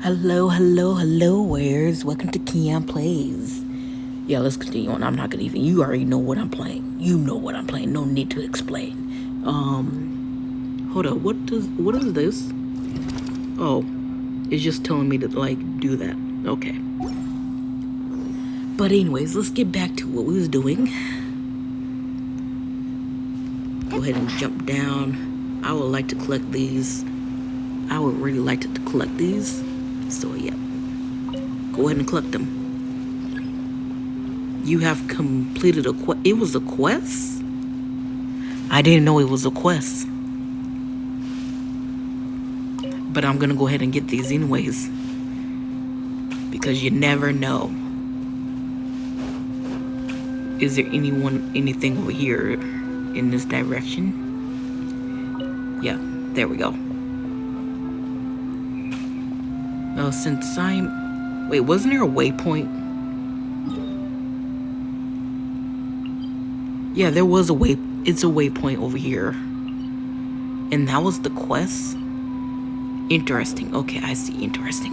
Hello, wares. Welcome to Keon Plays. Yeah, let's continue on. I'm not gonna even. You already know what I'm playing. You know what I'm playing. No need to explain. Hold up. What is this? Oh, it's just telling me to like do that. Okay. But anyways, let's get back to what we was doing. Go ahead and jump down. I would like to collect these. I would really like to collect these. So yeah, go ahead and collect them. You have completed a quest. It was a quest? I didn't know it was a quest. But I'm gonna go ahead and get these anyways. Because you never know. Is there anything over here in this direction? Yeah, there we go. Well, since I'm... Wait, wasn't there a waypoint? Yeah, there was a it's a waypoint over here. And that was the quest? Interesting. Okay, I see. Interesting.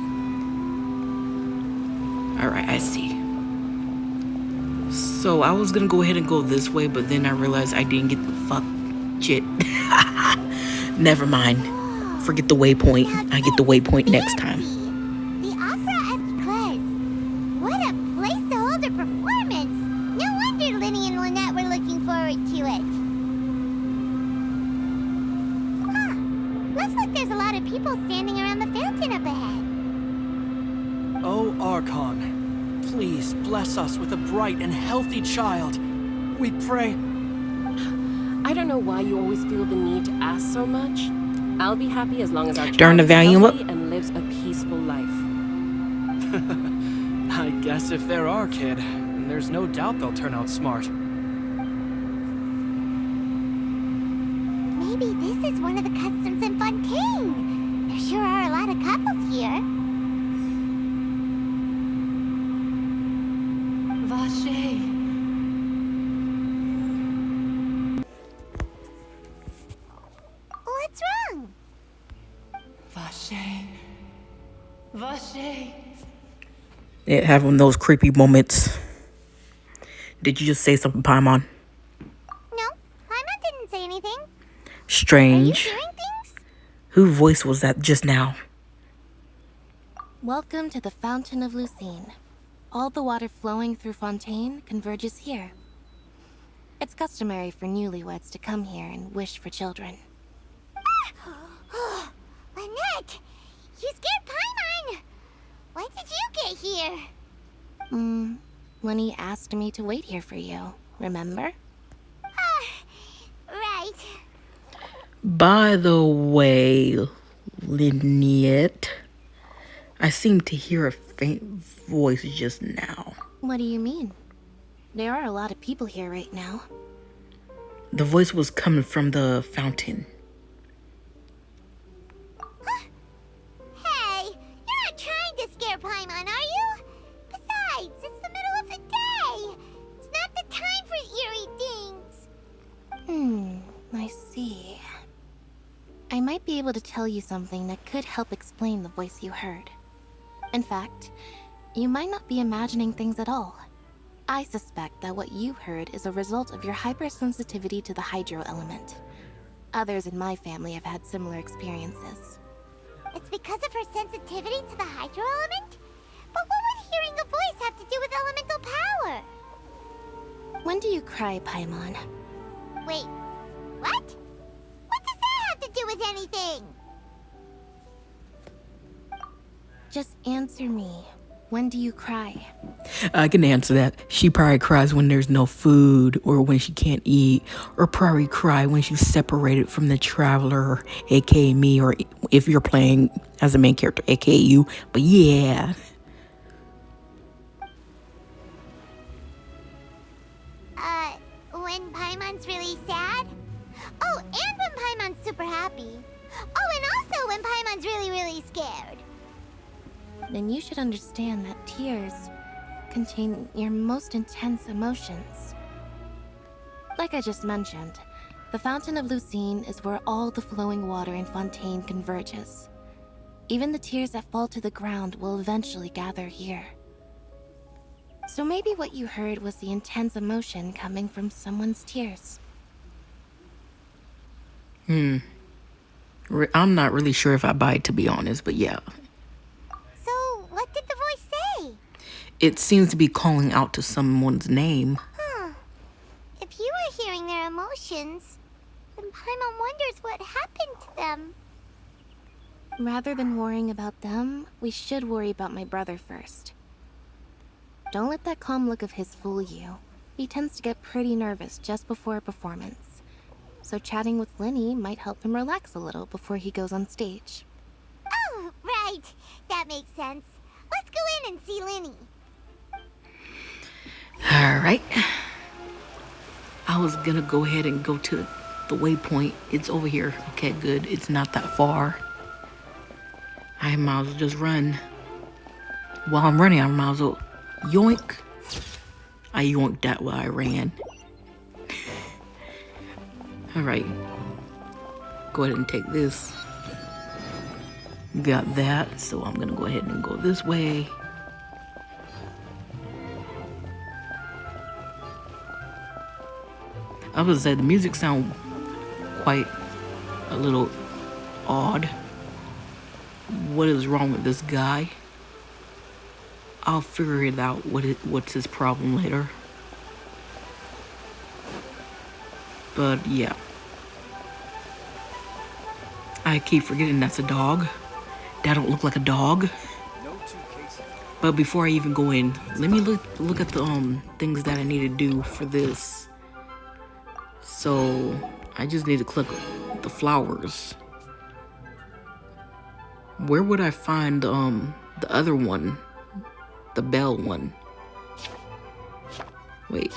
Alright, I see. So I was gonna go ahead and go this way, but then I realized I didn't get the fuck shit. Never mind. Forget the waypoint. I get the waypoint next time. The opera at Claire's. What a place to hold a performance. No wonder Linny and Lynette were looking forward to it. Huh. Looks like there's a lot of people standing around the fountain up ahead. Oh, Archon, please bless us with a bright and healthy child. We pray. I don't know why you always feel the need to ask so much. I'll be happy as long as our Turn child the is volume up. healthy and lives a peaceful life. I guess if they're our kid, then there's no doubt they'll turn out smart. Maybe this is one of the customs in Fontaine. There sure are a lot of couples here. Vache. What's wrong? Vache. Vache. Yeah, having those creepy moments. Did you just say something, Paimon? No, Paimon didn't say anything. Strange. Are you doing things? Whose voice was that just now? Welcome to the Fountain of Lucine. All the water flowing through Fontaine converges here. It's customary for newlyweds to come here and wish for children. Lynette! You scared Paimon! When did you get here? Lenny asked me to wait here for you, remember? Right. By the way, Lynette, I seem to hear a faint voice just now. What do you mean? There are a lot of people here right now. The voice was coming from the fountain. Hey, you're not trying to scare Paimon, are you? Besides, it's the middle of the day. It's not the time for eerie things. I see. I might be able to tell you something that could help explain the voice you heard. In fact, you might not be imagining things at all. I suspect that what you heard is a result of your hypersensitivity to the hydro element. Others in my family have had similar experiences. It's because of her sensitivity to the hydro element? But what would hearing a voice have to do with elemental power? When do you cry, Paimon? Wait, what? What does that have to do with anything? Just answer me. When do you cry? I can answer that. She probably cries when there's no food or when she can't eat, or probably cry when she's separated from the traveler, aka me, or if you're playing as a main character, aka you. But yeah. When Paimon's really sad? Oh, and when Paimon's super happy. Oh, and also when Paimon's really, really scared. Then you should understand that tears contain your most intense emotions. Like I just mentioned, the Fountain of Lucine is where all the flowing water in Fontaine converges. Even the tears that fall to the ground will eventually gather here. So maybe what you heard was the intense emotion coming from someone's tears. I'm not really sure if I buy it, to be honest, but yeah. So, what did the voice say? It seems to be calling out to someone's name. If you were hearing their emotions, then Paimon wonders what happened to them. Rather than worrying about them, we should worry about my brother first. Don't let that calm look of his fool you. He tends to get pretty nervous just before a performance. So chatting with Linny might help him relax a little before he goes on stage. Oh, right. That makes sense. Let's go in and see Linny. Alright. I was gonna go ahead and go to the waypoint. It's over here. Okay, good. It's not that far. I might as well just run. While I'm running, I might as well yoink. I yoinked that while I ran. Alright. Go ahead and take this. Got that, so I'm gonna go ahead and go this way. I would say the music sound quite a little odd. What is wrong with this guy? I'll figure it out. What's his problem later. But yeah, I keep forgetting that's a dog. That don't look like a dog. But before I even go in, let me look at the things that I need to do for this. So I just need to click the flowers. Where would I find the other one? The bell one. Wait.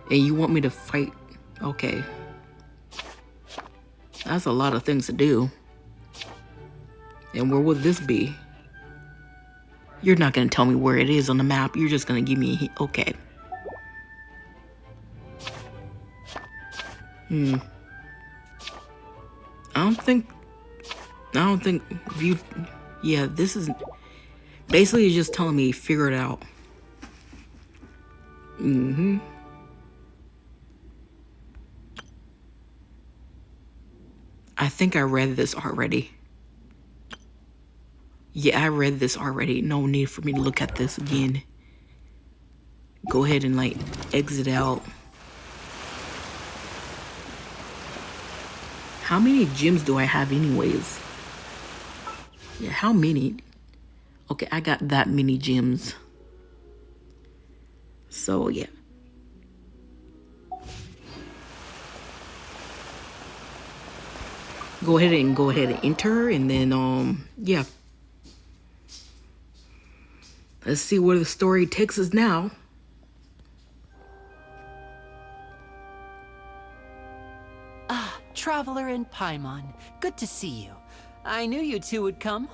And you want me to fight? Okay. That's a lot of things to do. And where would this be? You're not gonna tell me where it is on the map. You're just gonna give me a hint. Okay. I don't think view. Yeah, this is basically it's just telling me figure it out. I think I read this already. Yeah, I read this already. No need for me to look at this again. Go ahead and like exit out. How many gems do I have anyways? Yeah, how many? Okay, I got that many gems. So yeah. Go ahead and enter, and then yeah. Let's see where the story takes us now. Traveler in Paimon, good to see you. I knew you two would come.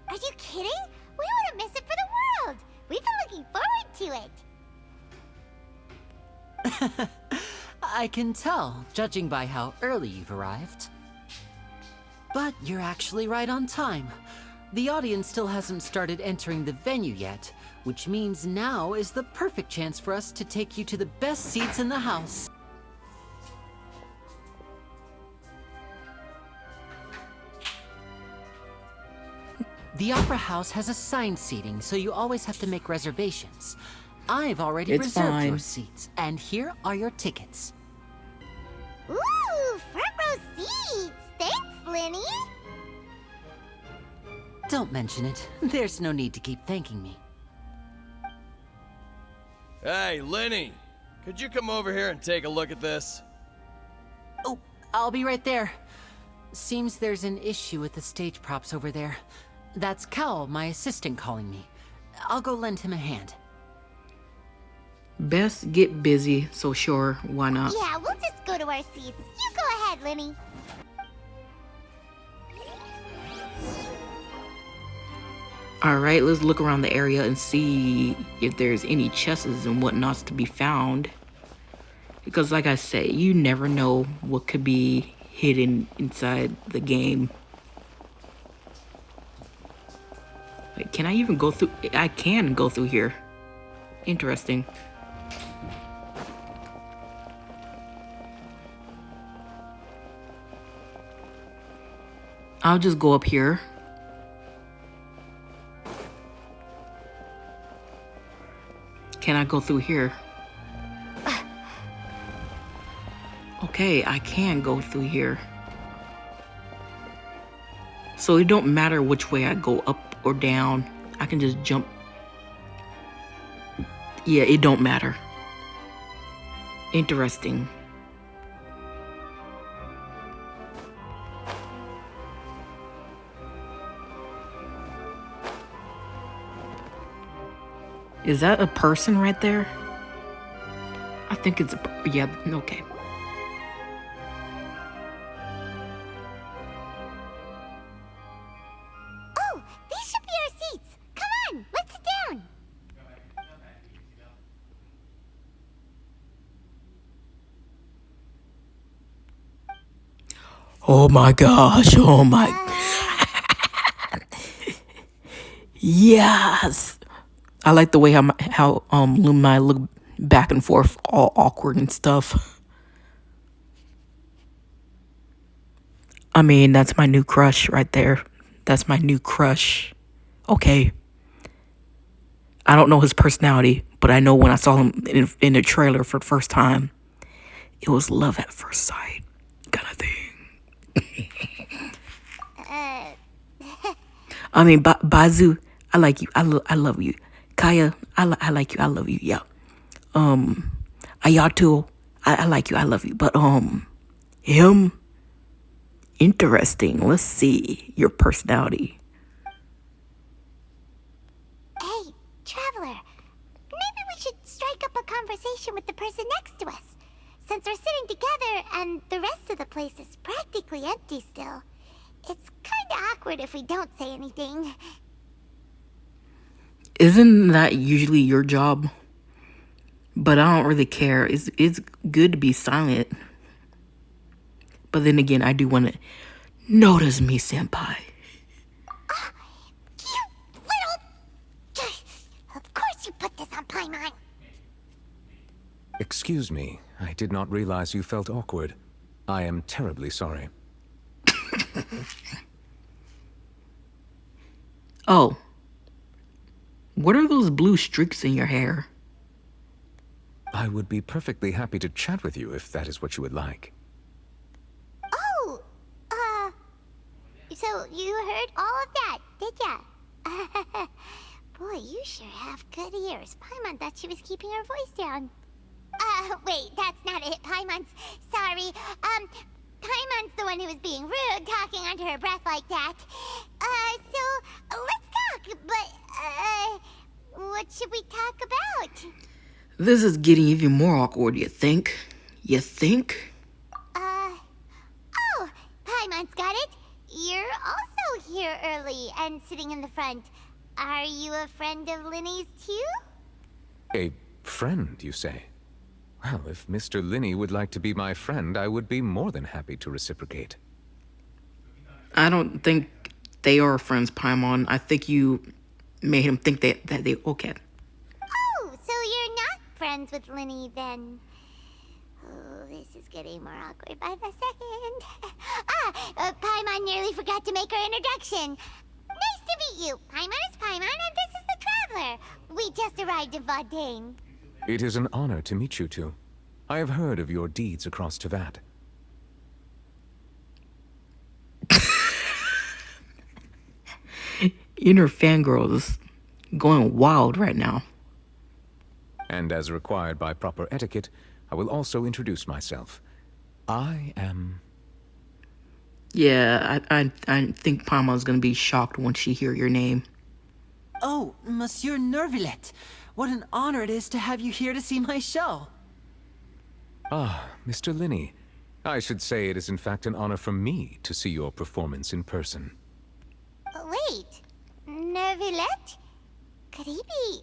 Are you kidding? We wouldn't miss it for the world. We've been looking forward to it. I can tell, judging by how early you've arrived. But you're actually right on time. The audience still hasn't started entering the venue yet, which means now is the perfect chance for us to take you to the best seats in the house. The Opera House has assigned seating, so you always have to make reservations. I've already reserved your seats, and here are your tickets. Ooh, front row seats. Thanks, Linny. Don't mention it. There's no need to keep thanking me. Hey, Linny! Could you come over here and take a look at this? Oh, I'll be right there. Seems there's an issue with the stage props over there. That's Cal, my assistant, calling me. I'll go lend him a hand. Best get busy, so sure, why not? Yeah, we'll just go to our seats. You go ahead, Linny. Alright, let's look around the area and see if there's any chests and whatnots to be found. Because like I say, you never know what could be hidden inside the game. Wait, can I even go through? I can go through here. Interesting. I'll just go up here. Can I go through here? Okay, I can go through here. So it don't matter which way I go, up or down. I can just jump. Yeah, it don't matter. Interesting. Is that a person right there? I think it's a, yeah, okay. Oh, these should be our seats. Come on, let's sit down. Oh my gosh, oh my. Yes. I like the way how Lumai look back and forth, all awkward and stuff. I mean, that's my new crush right there. That's my new crush. Okay. I don't know his personality, but I know when I saw him in the trailer for the first time, it was love at first sight kind of thing. I mean, Bazu, I like you. I love you. Kaya, I like you. I love you. Yeah. Ayato, I like you. I love you. But him, interesting. Let's see your personality. Hey, traveler. Maybe we should strike up a conversation with the person next to us. Since we're sitting together and the rest of the place is practically empty still, it's kinda awkward if we don't say anything. Isn't that usually your job? But I don't really care. It's good to be silent. But then again, I do want to notice me, senpai. You little... Of course you put this on Paimon. Excuse me, I did not realize you felt awkward. I am terribly sorry. Oh. What are those blue streaks in your hair? I would be perfectly happy to chat with you if that is what you would like. Oh, so you heard all of that, did ya? Boy, you sure have good ears. Paimon thought she was keeping her voice down. Wait, that's not it. Paimon's sorry. Paimon's the one who was being rude, talking under her breath like that. So let's talk, but, what should we talk about? This is getting even more awkward, you think? You think? Oh, Paimon's got it. You're also here early and sitting in the front. Are you a friend of Linny's too? A friend, you say? Well, if Mr. Linney would like to be my friend, I would be more than happy to reciprocate. I don't think they are friends, Paimon. I think you made him think that they okay. Oh, so you're not friends with Linny then? Oh, this is getting more awkward by the second. Paimon nearly forgot to make her introduction. Nice to meet you. Paimon is Paimon, and this is the Traveler. We just arrived in Fontaine. It is an honor to meet you two. I have heard of your deeds across Teyvat. Inner fangirl is going wild right now. And as required by proper etiquette, I will also introduce myself. I am... Yeah, I think Paimon's gonna be shocked when she hear your name. Oh, Monsieur Nervillet. What an honor it is to have you here to see my show. Ah, Mr. Linney. I should say it is in fact an honor for me to see your performance in person. Wait, Nervillet? Could he be...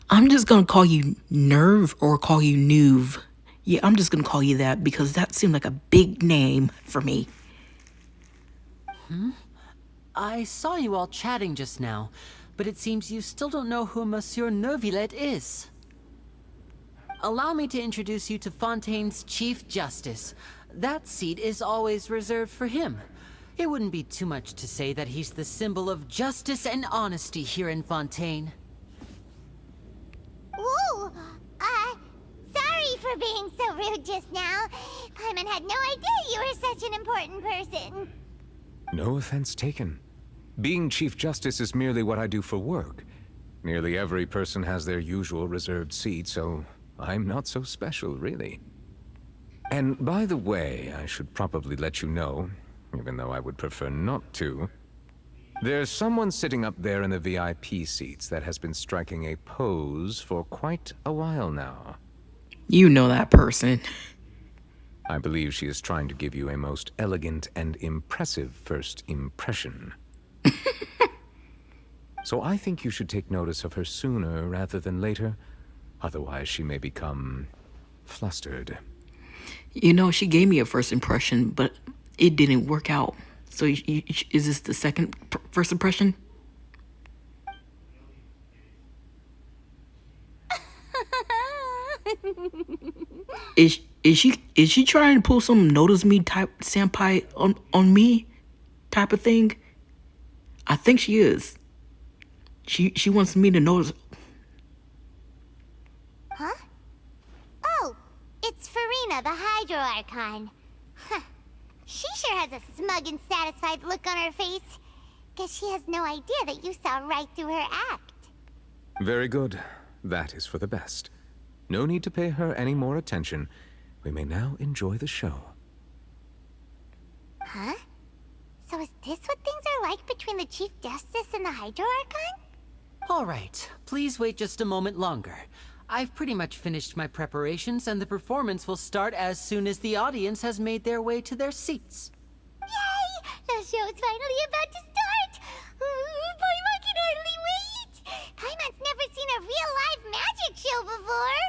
I'm just gonna call you Nerve or call you Nuve. Yeah, I'm just gonna call you that because that seemed like a big name for me. I saw you all chatting just now, but it seems you still don't know who Monsieur Neuvillette is. Allow me to introduce you to Fontaine's Chief Justice. That seat is always reserved for him. It wouldn't be too much to say that he's the symbol of justice and honesty here in Fontaine. Ooh, sorry for being so rude just now. Paimon had no idea you were such an important person. No offense taken. Being Chief Justice is merely what I do for work. Nearly every person has their usual reserved seat, so I'm not so special, really. And by the way, I should probably let you know, even though I would prefer not to, there's someone sitting up there in the VIP seats that has been striking a pose for quite a while now. You know that person. I believe she is trying to give you a most elegant and impressive first impression. So I think you should take notice of her sooner rather than later. Otherwise, she may become flustered. You know, she gave me a first impression, but it didn't work out. So is this the second first impression? Is she trying to pull some notice me type senpai on me type of thing? I think she is. She wants me to notice. Huh? Oh, it's Farina, the Hydro Archon. Huh. She sure has a smug and satisfied look on her face. Guess she has no idea that you saw right through her act. Very good. That is for the best. No need to pay her any more attention. We may now enjoy the show. Huh? So is this what things are like between the Chief Justice and the Hydro Archon? All right, please wait just a moment longer. I've pretty much finished my preparations, and the performance will start as soon as the audience has made their way to their seats. Yay! The show's finally about to start! Paimon can hardly wait! Paimon's never seen a real live magic show before!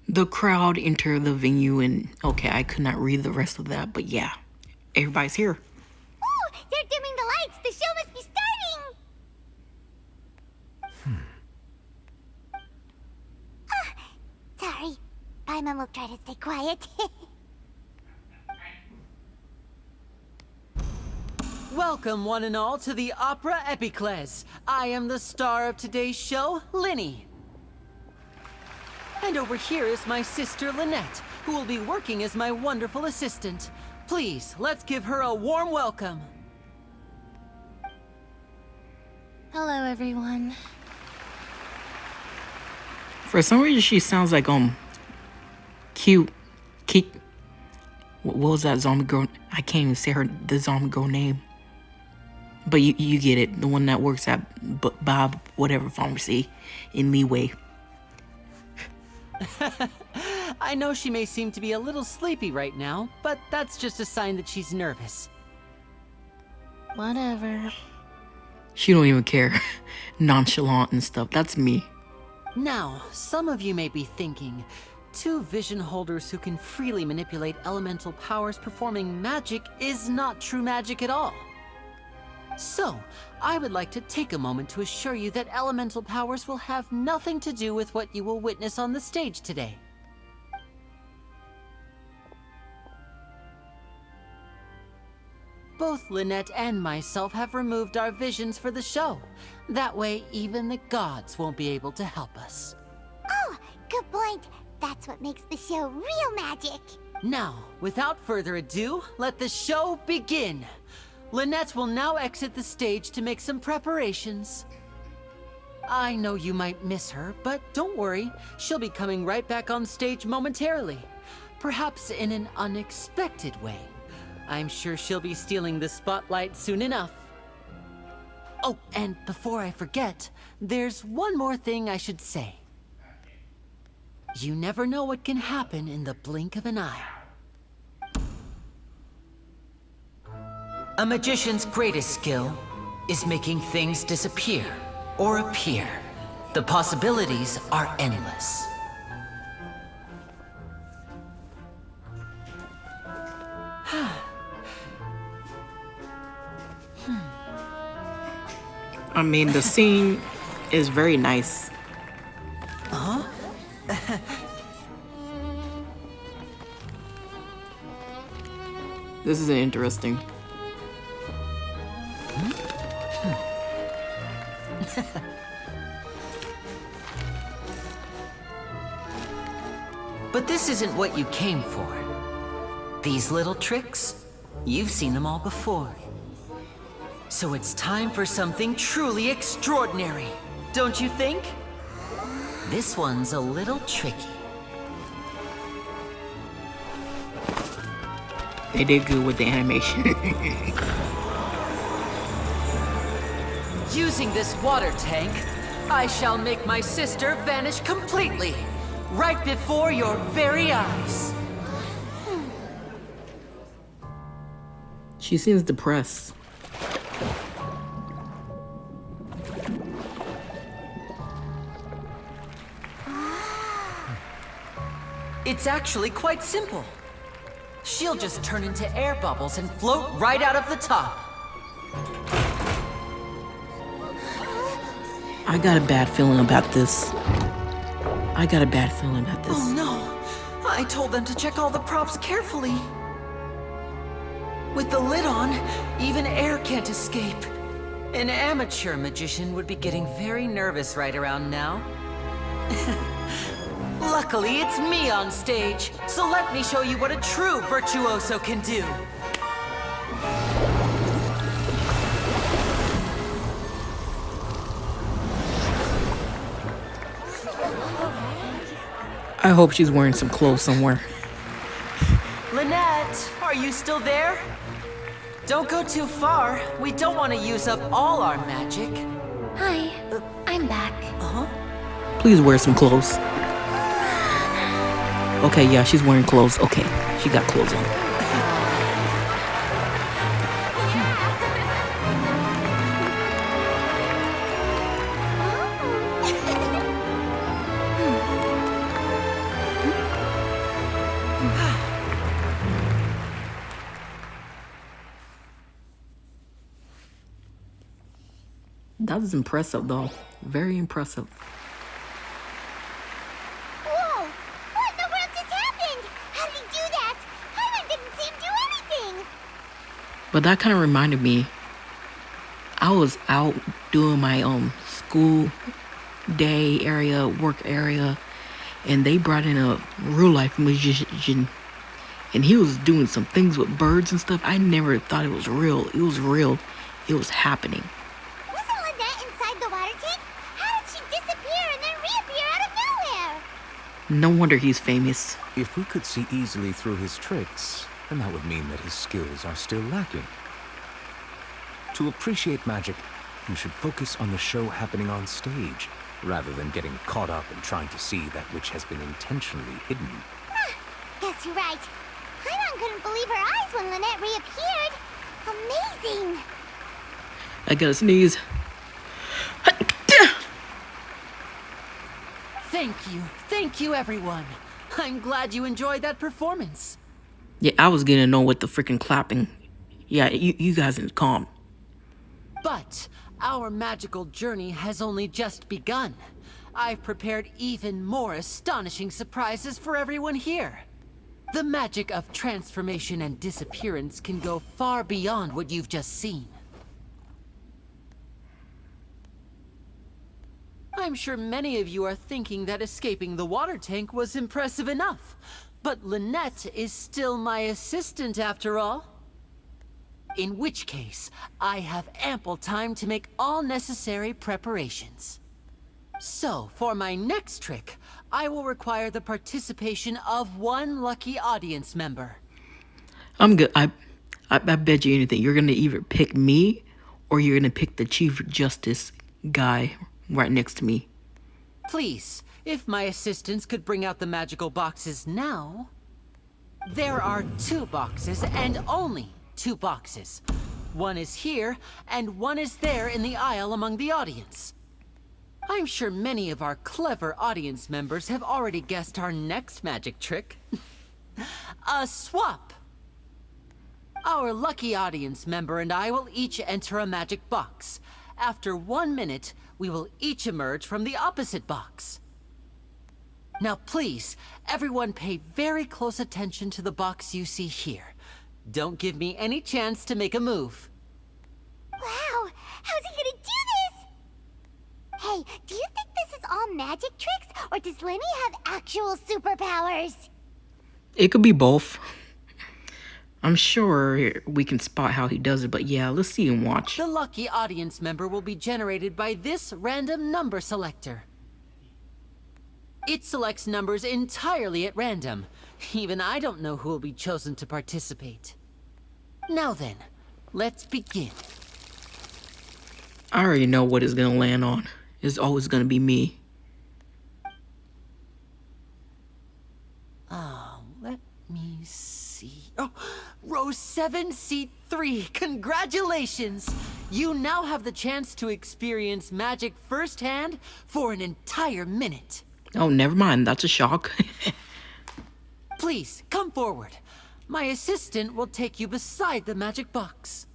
The crowd enter the venue and... Okay, I could not read the rest of that, but yeah. Everybody's here. Ooh! They're dimming the lights! The show must be starting! Sorry. Paimon will try to stay quiet. Welcome, one and all, to the Opera Epiclese. I am the star of today's show, Linny. And over here is my sister, Lynette, who will be working as my wonderful assistant. Please, let's give her a warm welcome. Hello, everyone. For some reason, she sounds like cute. What was that zombie girl? I can't even say the zombie girl name. But you get it. The one that works at Bob whatever pharmacy in Leeway. I know she may seem to be a little sleepy right now, but that's just a sign that she's nervous. Whatever. She don't even care. Nonchalant and stuff. That's me. Now, some of you may be thinking, two vision holders who can freely manipulate elemental powers performing magic is not true magic at all. So, I would like to take a moment to assure you that elemental powers will have nothing to do with what you will witness on the stage today. Both Lynette and myself have removed our visions for the show. That way, even the gods won't be able to help us. Oh, good point. That's what makes the show real magic. Now, without further ado, let the show begin. Lynette will now exit the stage to make some preparations. I know you might miss her, but don't worry. She'll be coming right back on stage momentarily. Perhaps in an unexpected way. I'm sure she'll be stealing the spotlight soon enough. Oh, and before I forget, there's one more thing I should say. You never know what can happen in the blink of an eye. A magician's greatest skill is making things disappear or appear. The possibilities are endless. I mean, the scene is very nice. This is interesting. But this isn't what you came for. These little tricks, you've seen them all before. So it's time for something truly extraordinary, don't you think? This one's a little tricky. They did good with the animation. Using this water tank, I shall make my sister vanish completely, right before your very eyes. She seems depressed. It's actually quite simple. She'll just turn into air bubbles and float right out of the top. I got a bad feeling about this. I got a bad feeling about this. Oh no! I told them to check all the props carefully. With the lid on, even air can't escape. An amateur magician would be getting very nervous right around now. Luckily, it's me on stage, so let me show you what a true virtuoso can do. I hope she's wearing some clothes somewhere. Lynette, are you still there? Don't go too far. We don't want to use up all our magic. Hi, I'm back. Please wear some clothes. Okay, yeah, she's wearing clothes. Okay, she got clothes on. That was impressive, though. Very impressive. Whoa! What in the world just happened? How did he do that? Paimon didn't see him do anything. But that kind of reminded me, I was out doing my school day area, work area, and they brought in a real life magician, and he was doing some things with birds and stuff. I never thought it was real. It was real. It was happening. Wasn't Lynette inside the water tank? How did she disappear and then reappear out of nowhere? No wonder he's famous. If we could see easily through his tricks, then that would mean that his skills are still lacking. To appreciate magic, you should focus on the show happening on stage, rather than getting caught up in trying to see that which has been intentionally hidden. Guess you're right. Paimon couldn't believe her eyes when Lynette reappeared. Amazing! I gotta sneeze. Thank you everyone. I'm glad you enjoyed that performance. Yeah, I was getting to know what the freaking clapping. Yeah, you guys are calm. But our magical journey has only just begun. I've prepared even more astonishing surprises for everyone here. The magic of transformation and disappearance can go far beyond what you've just seen. I'm sure many of you are thinking that escaping the water tank was impressive enough. But Lynette is still my assistant after all. In which case, I have ample time to make all necessary preparations. So, for my next trick, I will require the participation of one lucky audience member. I'm good. I bet you anything. You're gonna either pick me, or you're gonna pick the Chief Justice guy right next to me. Please, if my assistants could bring out the magical boxes now. There are 2 boxes, and only 2 boxes. One is here, and one is there in the aisle among the audience. I'm sure many of our clever audience members have already guessed our next magic trick. A swap. Our lucky audience member and I will each enter a magic box. After 1 minute, we will each emerge from the opposite box. Now please, everyone pay very close attention to the box you see here. Don't give me any chance to make a move. Wow! How's he gonna do this? Hey, do you think this is all magic tricks, or does Lenny have actual superpowers? It could be both. I'm sure we can spot how he does it, but yeah, let's see and watch. The lucky audience member will be generated by this random number selector. It selects numbers entirely at random. Even I don't know who will be chosen to participate. Now then, let's begin. I already know what it's gonna land on. It's always gonna be me. Let me see. Oh, row 7, seat 3. Congratulations! You now have the chance to experience magic firsthand for an entire minute. Oh, never mind. That's a shock. Please, come forward. My assistant will take you beside the magic box.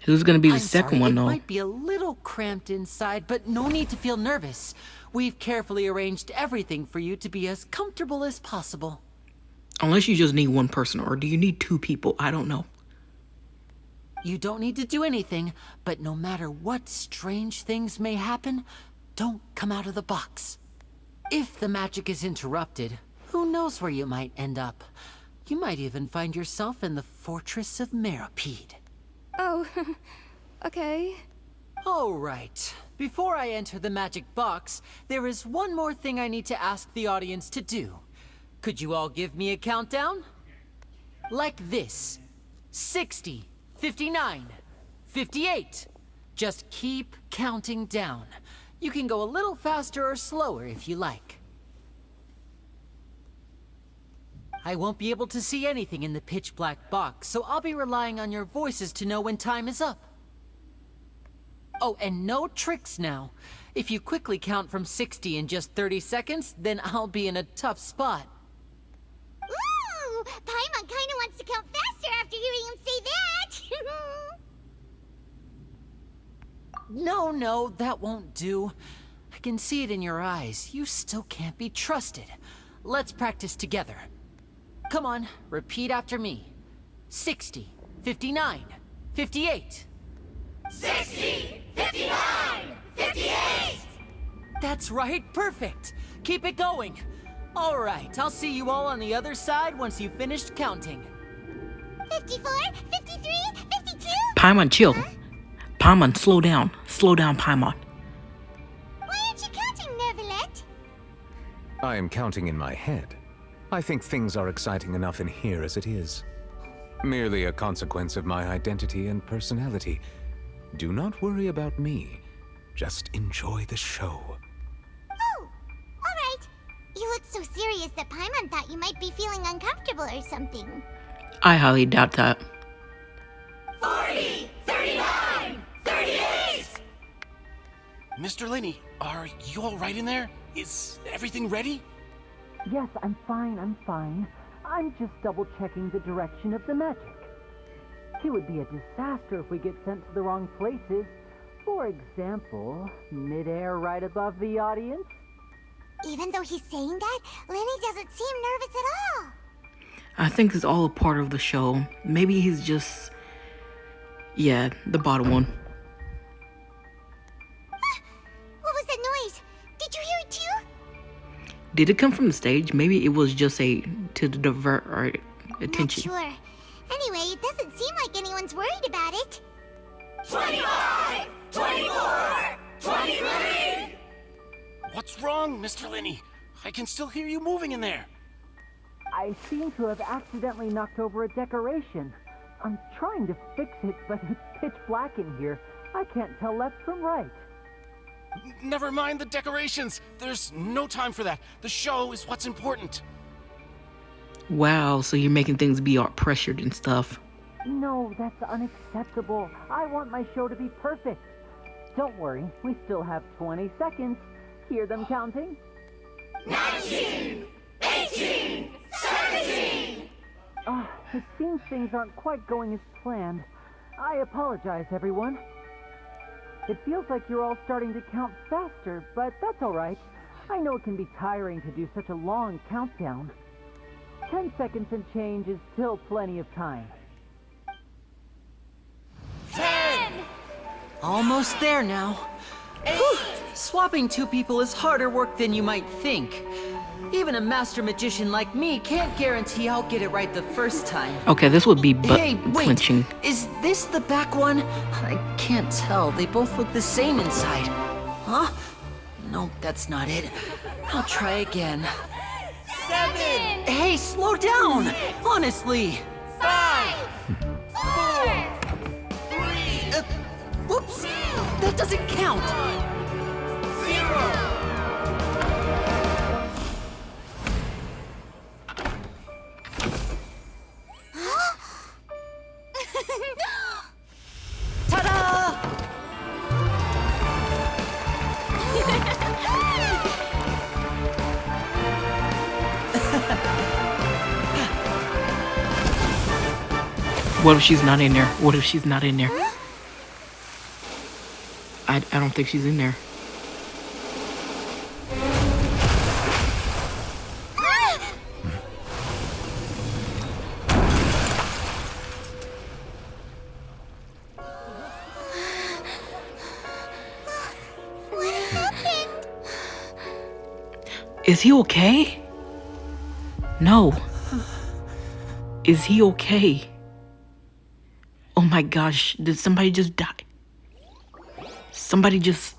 Who's gonna be the I'm second sorry, one, it though? might be a little cramped inside, but no need to feel nervous. We've carefully arranged everything for you to be as comfortable as possible. Unless you just need one person, or do you need 2 people? I don't know. You don't need to do anything, but no matter what strange things may happen, don't come out of the box. If the magic is interrupted, who knows where you might end up? You might even find yourself in the Fortress of Meropide. Oh, okay. All right. Before I enter the magic box, there is one more thing I need to ask the audience to do. Could you all give me a countdown? Like this. 60, 59, 58. Just keep counting down. You can go a little faster or slower if you like. I won't be able to see anything in the pitch black box, so I'll be relying on your voices to know when time is up. Oh, and no tricks now. If you quickly count from 60 in just 30 seconds, then I'll be in a tough spot. Ooh! Paimon kinda wants to count faster after hearing him say that! No, that won't do. I can see it in your eyes. You still can't be trusted. Let's practice together. Come on, repeat after me. 60, 59, 58. 60! 59! 58! That's right, perfect. Keep it going. All right, I'll see you all on the other side once you've finished counting. 54, 53, 52? Paimon, chill. Paimon, slow down. Slow down, Paimon. Why aren't you counting, Nervalet? I am counting in my head. I think things are exciting enough in here as it is. Merely a consequence of my identity and personality. Do not worry about me. Just enjoy the show. Oh, alright. You look so serious that Paimon thought you might be feeling uncomfortable or something. I highly doubt that. 40! 39! 38! Mr. Linney, are you all right in there? Is everything ready? Yes, I'm fine. I'm just double-checking the direction of the magic. It would be a disaster if we get sent to the wrong places. For example, midair right above the audience. Even though he's saying that, Lenny doesn't seem nervous at all. I think it's all a part of the show. Maybe he's just... Yeah, the bottom one. What was that noise? Did you hear it too? Did it come from the stage? Maybe it was just to divert our attention. Not sure. Anyway, it doesn't seem like anyone's worried about it. 25! 24! 23! What's wrong, Mr. Linney? I can still hear you moving in there. I seem to have accidentally knocked over a decoration. I'm trying to fix it, but it's pitch black in here. I can't tell left from right. Never mind the decorations. There's no time for that. The show is what's important. Wow, so you're making things be all pressured and stuff. No, that's unacceptable. I want my show to be perfect. Don't worry, we still have 20 seconds. Hear them counting? 19! 18! 17! It seems things aren't quite going as planned. I apologize, everyone. It feels like you're all starting to count faster, but that's alright. I know it can be tiring to do such a long countdown. 10 seconds and change is still plenty of time. 10! Almost there now. 8! Swapping two people is harder work than you might think. Even a master magician like me can't guarantee I'll get it right the first time. Okay, this would be butt Hey, wait! clenching. Is this the back one? I can't tell. They both look the same inside. Huh? Nope, that's not it. I'll try again. 7! Hey, slow down! Honestly! 5! 4! 3! Whoops! That doesn't count! 0! Ta-da! What if she's not in there? What if she's not in there? I don't think she's in there. What happened? Is he okay? No. Is he okay? Oh my gosh, did somebody just die? Somebody just...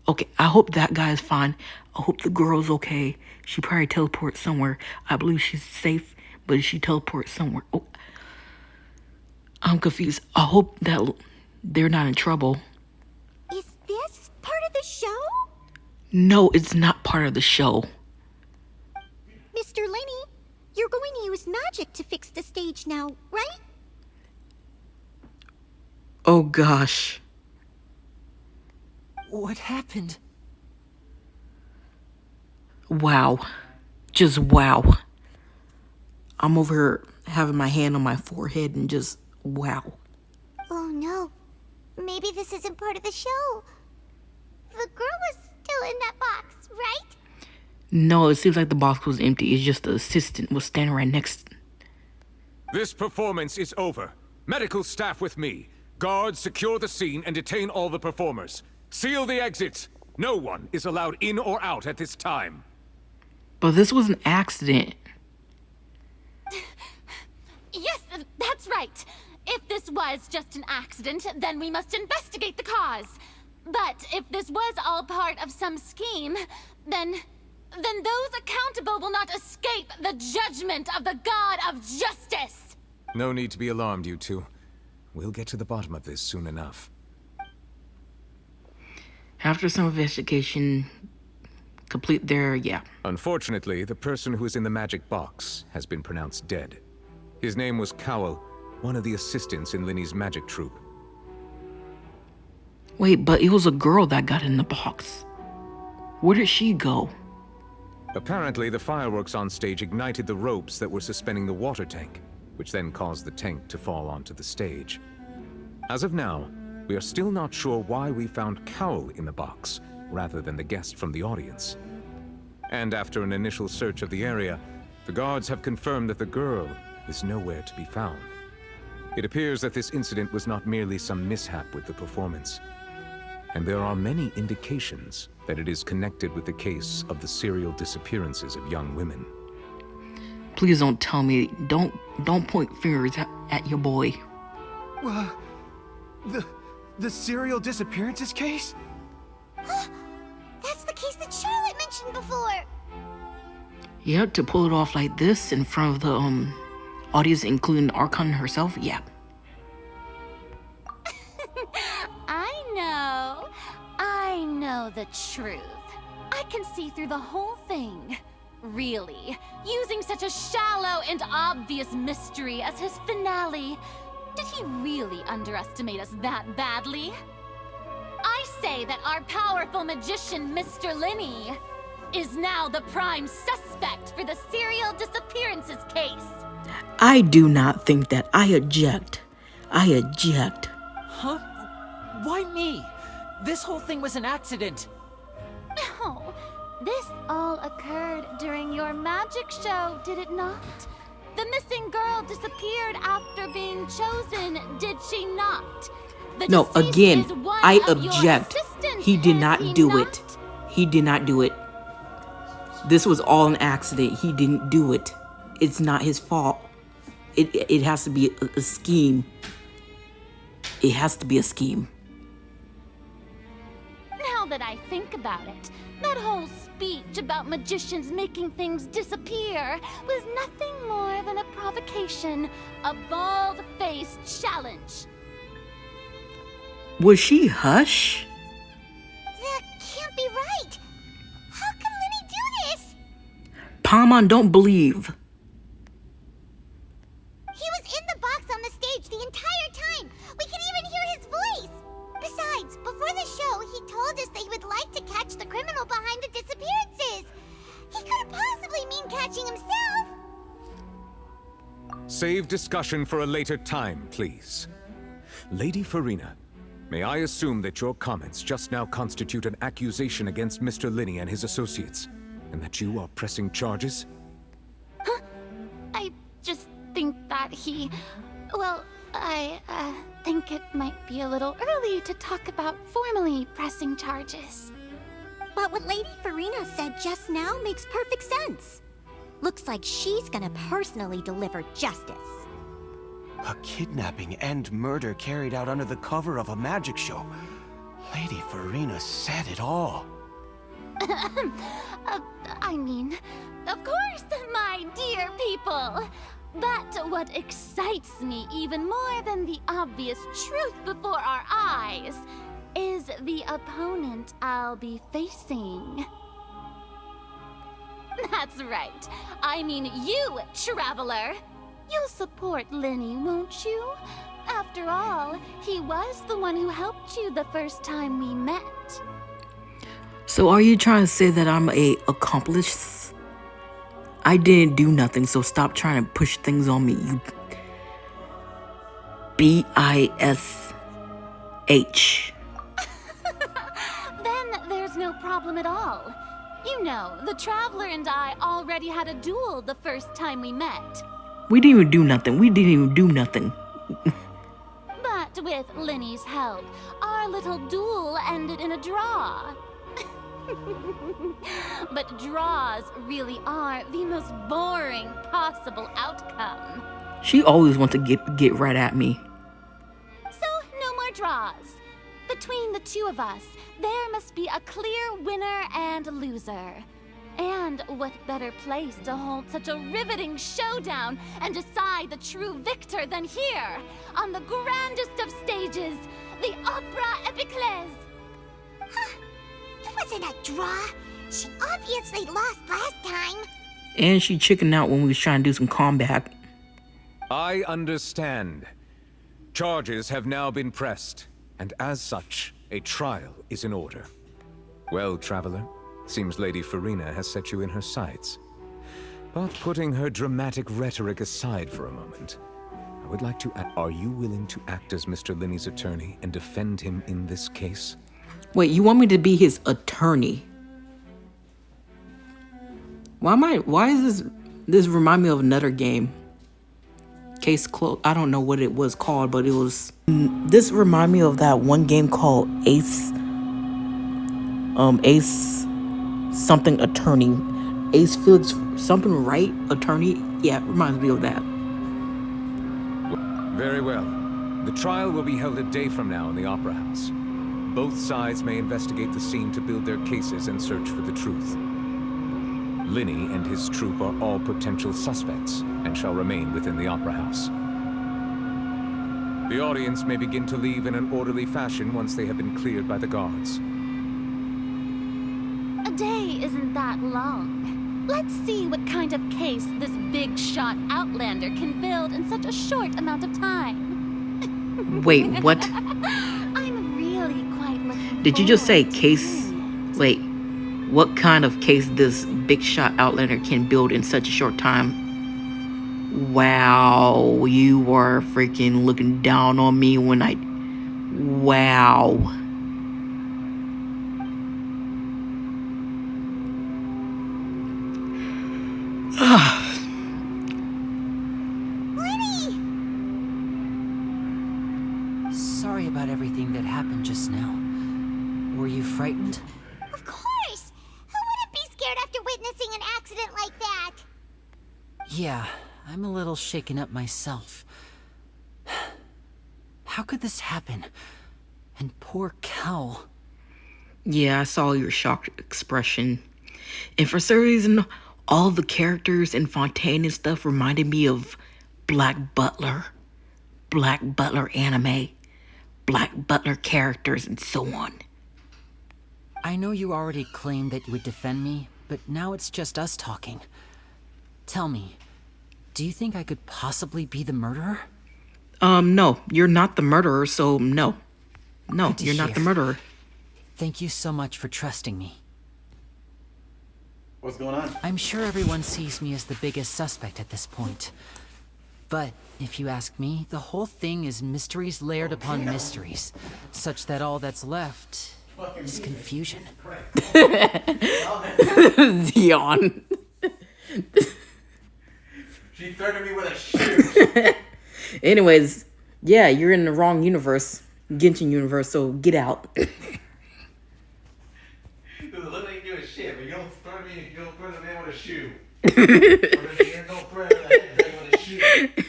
Okay, I hope that guy is fine. I hope the girl's okay. She probably teleports somewhere. I believe she's safe, but she teleports somewhere. Oh, I'm confused. I hope that they're not in trouble. Is this part of the show? No, it's not part of the show. Mr. Lenny, you're going to use magic to fix the stage now, right? Oh gosh. What happened? Wow. Just wow. I'm over here having my hand on my forehead and just wow. Oh no. Maybe this isn't part of the show. The girl was still in that box, right? No, it seems like the box was empty. It's just the assistant was standing right next. This performance is over. Medical staff with me. Guards, secure the scene and detain all the performers. Seal the exits. No one is allowed in or out at this time. But this was an accident. Yes, that's right. If this was just an accident, then we must investigate the cause. But if this was all part of some scheme, then those accountable will not escape the judgment of the God of Justice. No need to be alarmed, you two. We'll get to the bottom of this soon enough. After some investigation complete there, yeah. Unfortunately, the person who is in the magic box has been pronounced dead. His name was Cowell, one of the assistants in Linny's magic troupe. Wait, but it was a girl that got in the box. Where did she go? Apparently, the fireworks on stage ignited the ropes that were suspending the water tank, which then caused the tank to fall onto the stage. As of now, we are still not sure why we found Cowell in the box, rather than the guest from the audience. And after an initial search of the area, the guards have confirmed that the girl is nowhere to be found. It appears that this incident was not merely some mishap with the performance. And there are many indications that it is connected with the case of the serial disappearances of young women. Please don't tell me. Don't point fingers at your boy. The serial disappearances case? That's the case that Charlotte mentioned before. Yeah, to pull it off like this in front of the audience, including Archon herself. Yeah. I know the truth. I can see through the whole thing. Really, using such a shallow and obvious mystery as his finale. Did he really underestimate us that badly? I say that our powerful magician, Mr. Lenny, is now the prime suspect for the serial disappearances case. I do not think that. I object. I object. Huh? Why me? This whole thing was an accident. No, this all occurred during your magic show, did it not? The missing girl disappeared after being chosen, did she not? The No, deceased again, is one I of your object. assistants, He did is not he do not? it. He did not do it. This was all an accident. He didn't do it. It's not his fault. It has to be a scheme. It has to be a scheme. Now that I think about it, that whole speech about magicians making things disappear was nothing more than a provocation, a bald-faced challenge. Was she hush? That can't be right. How can Lenny do this? Paimon, don't believe. He was in the box on the stage the entire time. We can even hear his voice. Besides, before the show, he told us that he would like to catch the criminal behind the disappearances. He couldn't possibly mean catching himself. Save discussion for a later time, please. Lady Farina, may I assume that your comments just now constitute an accusation against Mr. Linney and his associates, and that you are pressing charges? I just think that he... Well, I think it might be a little early to talk about formally pressing charges. But what Lady Farina said just now makes perfect sense. Looks like she's gonna personally deliver justice. A kidnapping and murder carried out under the cover of a magic show. Lady Farina said it all. I mean, of course, my dear people. But what excites me even more than the obvious truth before our eyes is the opponent I'll be facing. That's right. I mean you, Traveler. You'll support Lenny, won't you? After all, he was the one who helped you the first time we met. So are you trying to say that I'm a accomplice? I didn't do nothing, so stop trying to push things on me, you B-I-S-H. Then there's no problem at all. You know, the Traveler and I already had a duel the first time we met. We didn't even do nothing. We didn't even do nothing. But with Lenny's help, our little duel ended in a draw. But draws really are the most boring possible outcome. She always wants to get right at me. So, no more draws. Between the two of us, there must be a clear winner and loser. And what better place to hold such a riveting showdown and decide the true victor than here, on the grandest of stages, the Opera Epiclese. It wasn't a draw. She obviously lost last time. And she chickened out when we was trying to do some combat. I understand. Charges have now been pressed, and as such, a trial is in order. Well, Traveler, seems Lady Farina has set you in her sights. But putting her dramatic rhetoric aside for a moment, I would like to ask, are you willing to act as Mr. Linney's attorney and defend him in this case? Wait, you want me to be his attorney? Why is this remind me of another game? Case closed. I don't know what it was called, but it was, this remind me of that one game called Ace something attorney. Ace Felix something right attorney. Yeah, it reminds me of that. Very well. The trial will be held a day from now in the Opera House. Both sides may investigate the scene to build their cases and search for the truth. Linney and his troupe are all potential suspects and shall remain within the Opera House. The audience may begin to leave in an orderly fashion once they have been cleared by the guards. A day isn't that long. Let's see what kind of case this big-shot Outlander can build in such a short amount of time. Wait, what? I'm really quite looking Did you just say forward to case? seeing it. Wait. what kind of case this big shot outlander can build in such a short time. Wow, you were freaking looking down on me when I... Wow. Sorry about everything that happened just now. Were you frightened? Of course! Who wouldn't be scared after witnessing an accident like that? Yeah, I'm a little shaken up myself. How could this happen? And poor Cal. Yeah, I saw your shocked expression. And for some reason, all the characters in Fontaine and stuff reminded me of Black Butler anime, Black Butler characters, and so on. I know you already claimed that you would defend me, but now it's just us talking. Tell me, do you think I could possibly be the murderer? No, you're not the murderer, so no. No, Good to you're not the hear. murderer. Thank you so much for trusting me. What's going on? I'm sure everyone sees me as the biggest suspect at this point. But if you ask me, the whole thing is mysteries layered upon mysteries, such that all that's left is confusion. Dion. She threatened me with a shoe. Anyways, yeah, you're in the wrong universe. Genshin universe, so get out. Dude, look ain't doing shit, but you don't threaten a man with a shoe. You don't threaten a man with a shoe.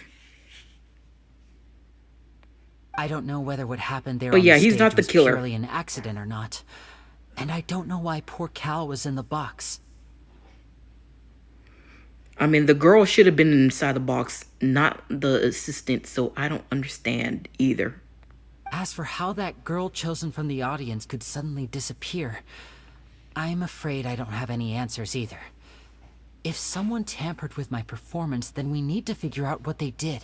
I don't know whether what happened there But on yeah, the he's stage not the was killer. purely an accident or not. And I don't know why poor Cal was in the box. I mean, the girl should have been inside the box, not the assistant, so I don't understand either. As for how that girl chosen from the audience could suddenly disappear, I'm afraid I don't have any answers either. If someone tampered with my performance, then we need to figure out what they did.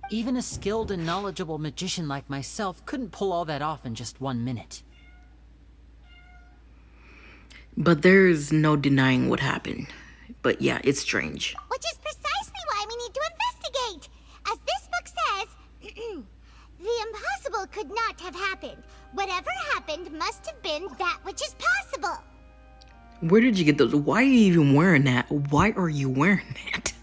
Even a skilled and knowledgeable magician like myself couldn't pull all that off in just 1 minute. But there's no denying what happened. But yeah, it's strange. Which is precisely why we need to investigate. As this book says, the impossible could not have happened. Whatever happened must have been that which is possible. Where did you get those? Why are you even wearing that? Why are you wearing that?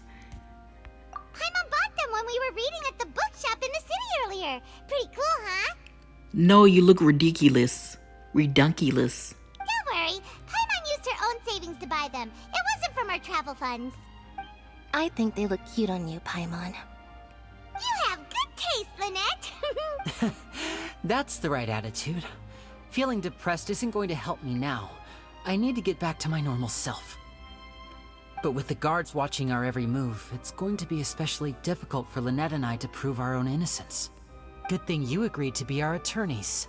Paimon bought them when we were reading at the bookshop in the city earlier. Pretty cool, huh? No, you look ridiculous. Redunculous. Don't worry. Paimon used her own savings to buy them. It wasn't from our travel funds. I think they look cute on you, Paimon. You have good taste, Lynette. That's the right attitude. Feeling depressed isn't going to help me now. I need to get back to my normal self. But with the guards watching our every move, it's going to be especially difficult for Lynette and I to prove our own innocence. Good thing you agreed to be our attorneys.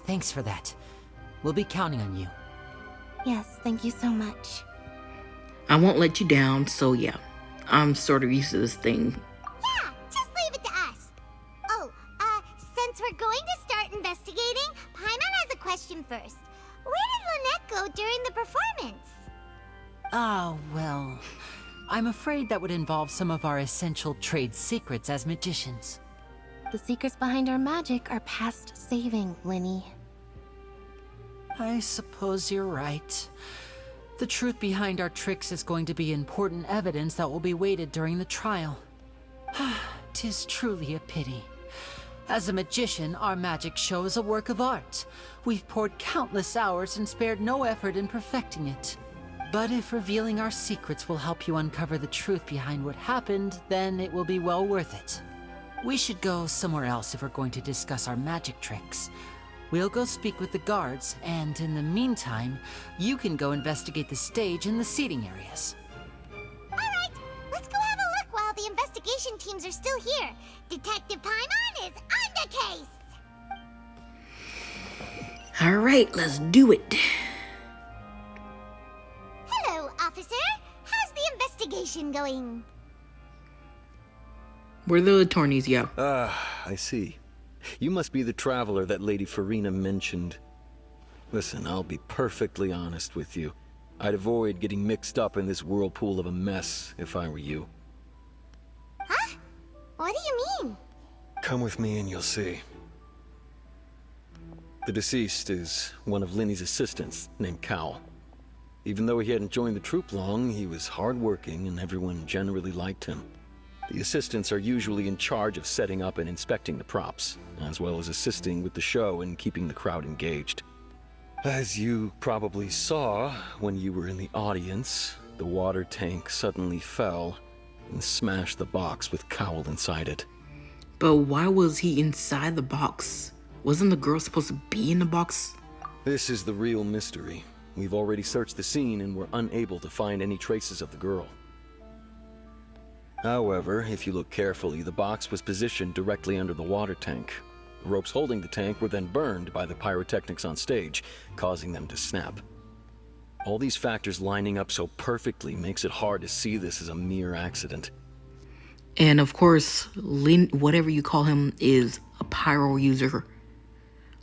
Thanks for that. We'll be counting on you. Yes, thank you so much. I won't let you down, so yeah. I'm sort of used to this thing. Yeah, just leave it to us. Oh, since we're going to start investigating, Paimon has a question first. Where did Lynette go during the performance? Ah, well, I'm afraid that would involve some of our essential trade secrets as magicians. The secrets behind our magic are past saving, Linny. I suppose you're right. The truth behind our tricks is going to be important evidence that will be weighted during the trial. 'Tis truly a pity. As a magician, our magic show is a work of art. We've poured countless hours and spared no effort in perfecting it. But if revealing our secrets will help you uncover the truth behind what happened, then it will be well worth it. We should go somewhere else if we're going to discuss our magic tricks. We'll go speak with the guards, and in the meantime, you can go investigate the stage and the seating areas. Alright, let's go have a look while the investigation teams are still here. Detective Paimon is on the case! Alright, let's do it. Hello, officer. How's the investigation going? We're the attorneys, yeah. Ah, I see. You must be the traveler that Lady Farina mentioned. Listen, I'll be perfectly honest with you. I'd avoid getting mixed up in this whirlpool of a mess if I were you. Huh? What do you mean? Come with me and you'll see. The deceased is one of Linny's assistants, named Cowell. Even though he hadn't joined the troupe long, he was hardworking and everyone generally liked him. The assistants are usually in charge of setting up and inspecting the props, as well as assisting with the show and keeping the crowd engaged. As you probably saw when you were in the audience, the water tank suddenly fell and smashed the box with Cowell inside it. But why was he inside the box? Wasn't the girl supposed to be in the box? This is the real mystery. We've already searched the scene and were unable to find any traces of the girl. However, if you look carefully, the box was positioned directly under the water tank. The ropes holding the tank were then burned by the pyrotechnics on stage, causing them to snap. All these factors lining up so perfectly makes it hard to see this as a mere accident. And of course, Lin, whatever you call him, is a pyro user.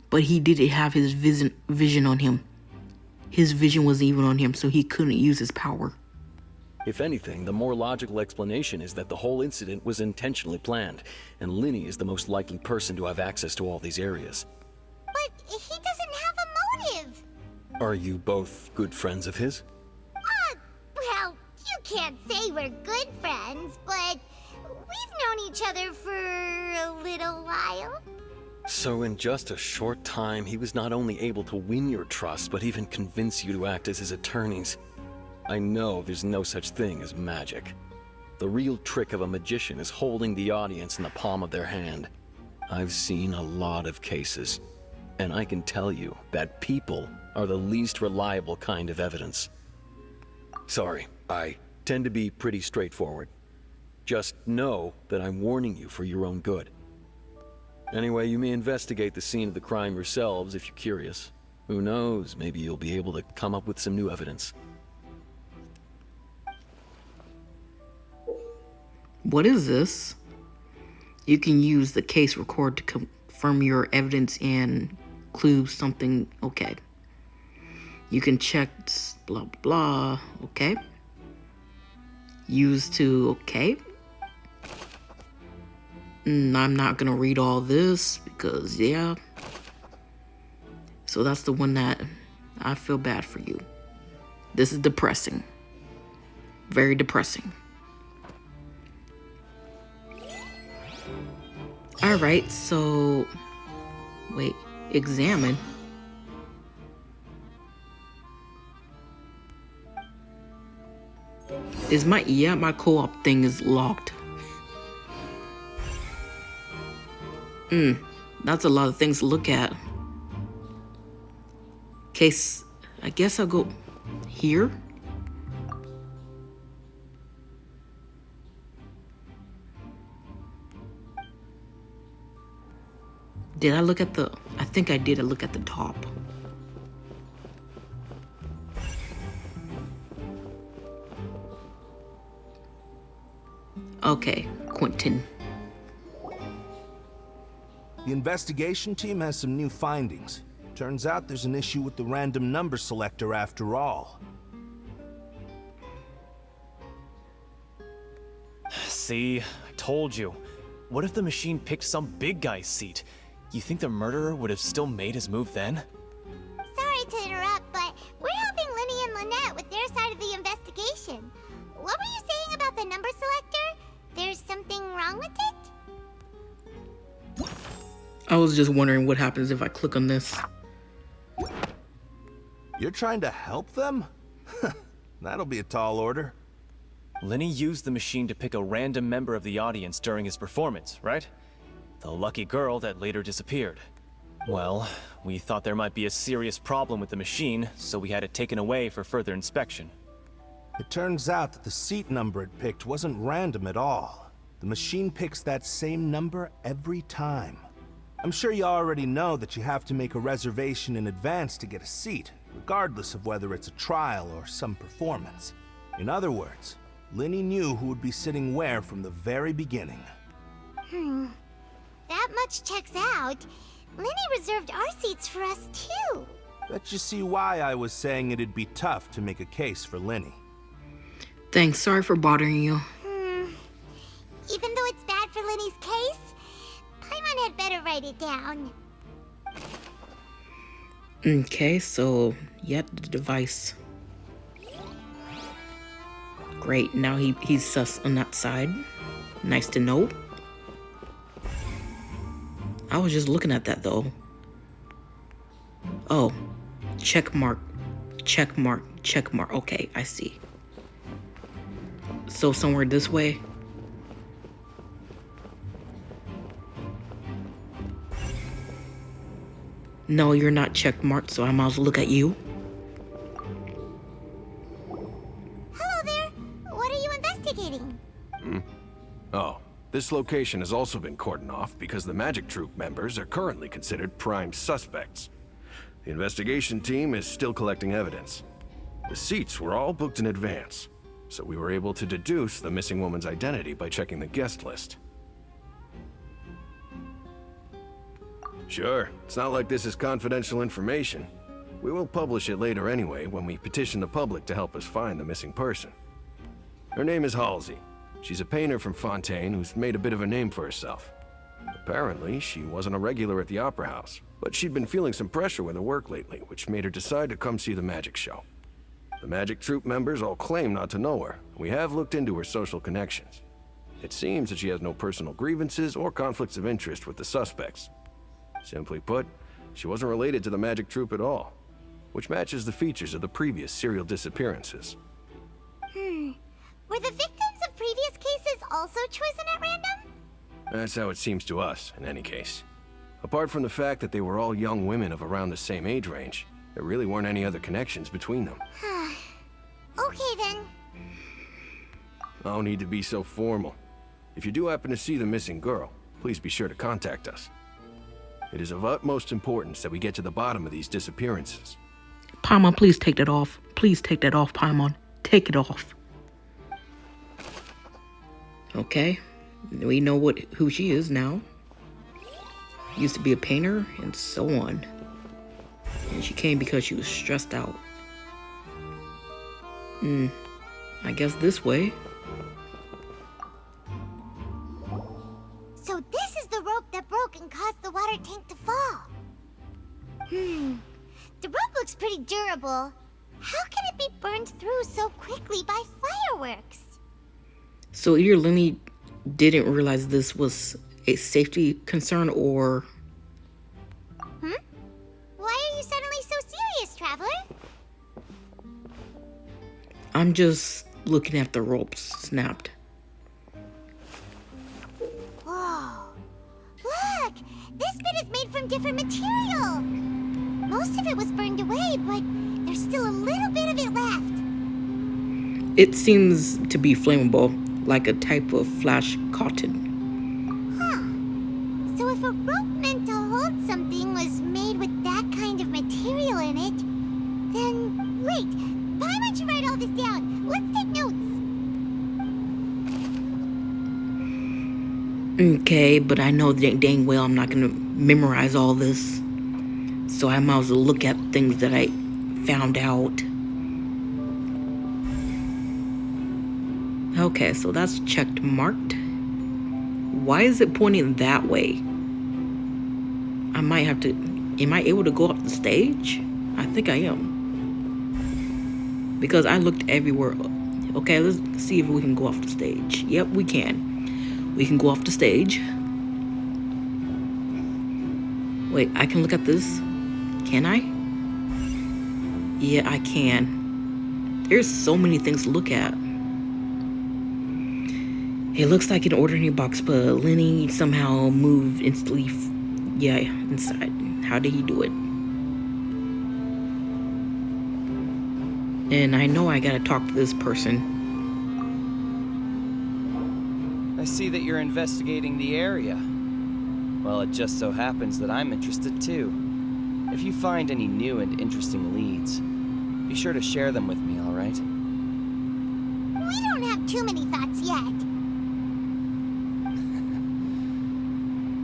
But he didn't have his vision on him. His vision wasn't even on him, so he couldn't use his power. If anything, the more logical explanation is that the whole incident was intentionally planned, and Linny is the most likely person to have access to all these areas. But he doesn't have a motive. Are you both good friends of his? Well, you can't say we're good friends, but we've known each other for a little while. So in just a short time, he was not only able to win your trust, but even convince you to act as his attorneys. I know there's no such thing as magic. The real trick of a magician is holding the audience in the palm of their hand. I've seen a lot of cases, and I can tell you that people are the least reliable kind of evidence. Sorry, I tend to be pretty straightforward. Just know that I'm warning you for your own good. Anyway, you may investigate the scene of the crime yourselves if you're curious. Who knows, maybe you'll be able to come up with some new evidence. What is this? You can use the case record to confirm your evidence and clue something. Okay. You can check blah blah. Okay. Use to. Okay. I'm not gonna read all this because yeah. So that's the one that I feel bad for you. This is depressing. Very depressing. All right, so wait, examine. Is my my co-op thing is locked. That's a lot of things to look at. Case, I guess I'll go here. Did I look at the, I think I did look at the top. Okay, Quentin. The investigation team has some new findings. Turns out there's an issue with the random number selector after all. See, I told you. What if the machine picked some big guy's seat? You think the murderer would have still made his move then? Sorry to interrupt, but we're helping Linny and Lynette with their side of the investigation. What were you saying about the number selector? There's something wrong with it? I was just wondering what happens if I click on this. You're trying to help them? That'll be a tall order. Linny used the machine to pick a random member of the audience during his performance, right? The lucky girl that later disappeared. Well, we thought there might be a serious problem with the machine, so we had it taken away for further inspection. It turns out that the seat number it picked wasn't random at all. The machine picks that same number every time. I'm sure you already know that you have to make a reservation in advance to get a seat, regardless of whether it's a trial or some performance. In other words, Linny knew who would be sitting where from the very beginning. That much checks out. Linny reserved our seats for us too. Bet you see why I was saying it'd be tough to make a case for Lenny. Thanks, sorry for bothering you. Even though it's bad for Lenny's case, Paimon had better write it down. Okay, so yet the device. Great, now he's sus on that side. Nice to know. I was just looking at that though. Oh, check mark, check mark, check mark. Okay, I see. So somewhere this way. No, you're not check marked, so I might as well look at you. Hello there. What are you investigating? Oh, this location has also been cordoned off because the Magic Troop members are currently considered prime suspects. The investigation team is still collecting evidence. The seats were all booked in advance, so we were able to deduce the missing woman's identity by checking the guest list. Sure, it's not like this is confidential information. We will publish it later anyway when we petition the public to help us find the missing person. Her name is Halsey. She's a painter from Fontaine who's made a bit of a name for herself. Apparently, she wasn't a regular at the Opera House, but she'd been feeling some pressure with her work lately, which made her decide to come see the magic show. The Magic Troop members all claim not to know her. We have looked into her social connections. It seems that she has no personal grievances or conflicts of interest with the suspects. Simply put, she wasn't related to the Magic Troop at all, which matches the features of the previous serial disappearances. Were the victims of previous cases also chosen at random? That's how it seems to us, in any case. Apart from the fact that they were all young women of around the same age range, there really weren't any other connections between them. Okay then. No need to be so formal. If you do happen to see the missing girl, please be sure to contact us. It is of utmost importance that we get to the bottom of these disappearances. Paimon, please take that off. Please take that off, Paimon. Take it off. Okay, we know who she is now. Used to be a painter and so on. And she came because she was stressed out. I guess this way. So this is the rope that broke and caused the water tank to fall. The rope looks pretty durable. How can it be burned through so quickly by fireworks? So either Lenny didn't realize this was a safety concern or... Why are you suddenly so serious, Traveler? I'm just looking at the ropes snapped. Whoa. Look! This bit is made from different material. Most of it was burned away, but there's still a little bit of it left. It seems to be flammable, like a type of flash cotton. So if a rope meant to hold something was made with that kind of material in it, then wait, why don't you write all this down? Let's take notes. Okay, but I know dang well I'm not gonna memorize all this. So I might as well look at things that I found out. Okay, so that's checked marked. Why is it pointing that way? I might have to... Am I able to go up the stage? I think I am. Because I looked everywhere. Okay, let's see if we can go off the stage. Yep, we can. We can go off the stage. Wait, I can look at this? Can I? Yeah, I can. There's so many things to look at. It looks like an ordinary box, but Lenny somehow moved instantly. Yeah, inside. How did he do it? And I know I gotta talk to this person. I see that you're investigating the area. Well, it just so happens that I'm interested too. If you find any new and interesting leads, be sure to share them with me, all right? We don't have too many thoughts yet.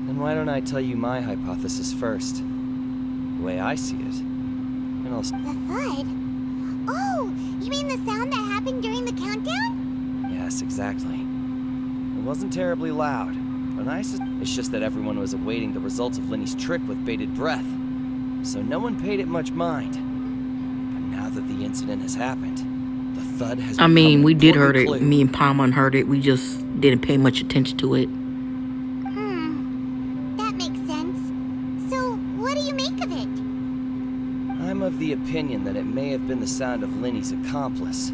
Then why don't I tell you my hypothesis first? The way I see it, And I'll... The thud? Oh, you mean the sound that happened during the countdown? Yes, exactly. It wasn't terribly loud, but it's just that everyone was awaiting the results of Lenny's trick with bated breath, so no one paid it much mind. But now that the incident has happened, the thud has I mean, we did heard it. clue. Me and Paimon heard it. We just didn't pay much attention to it. That makes sense. So, what do you make of it? I'm of the opinion that it may have been the sound of Lenny's accomplice.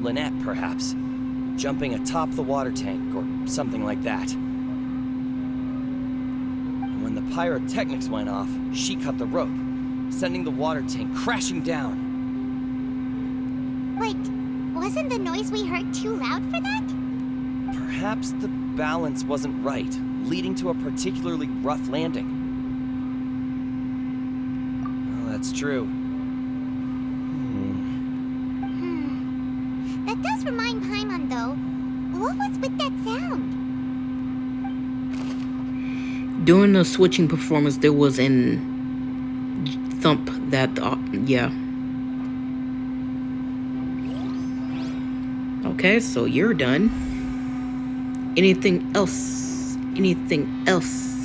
Lynette, perhaps. Jumping atop the water tank, or something like that. And when the pyrotechnics went off, she cut the rope, sending the water tank crashing down. Wait, wasn't the noise we heard too loud for that? Perhaps the balance wasn't right, leading to a particularly rough landing. Oh, that's true. That does remind Paimon, though. What was with that sound? During the switching performance, there was an thump that, yeah. Okay, so you're done. Anything else? Anything else?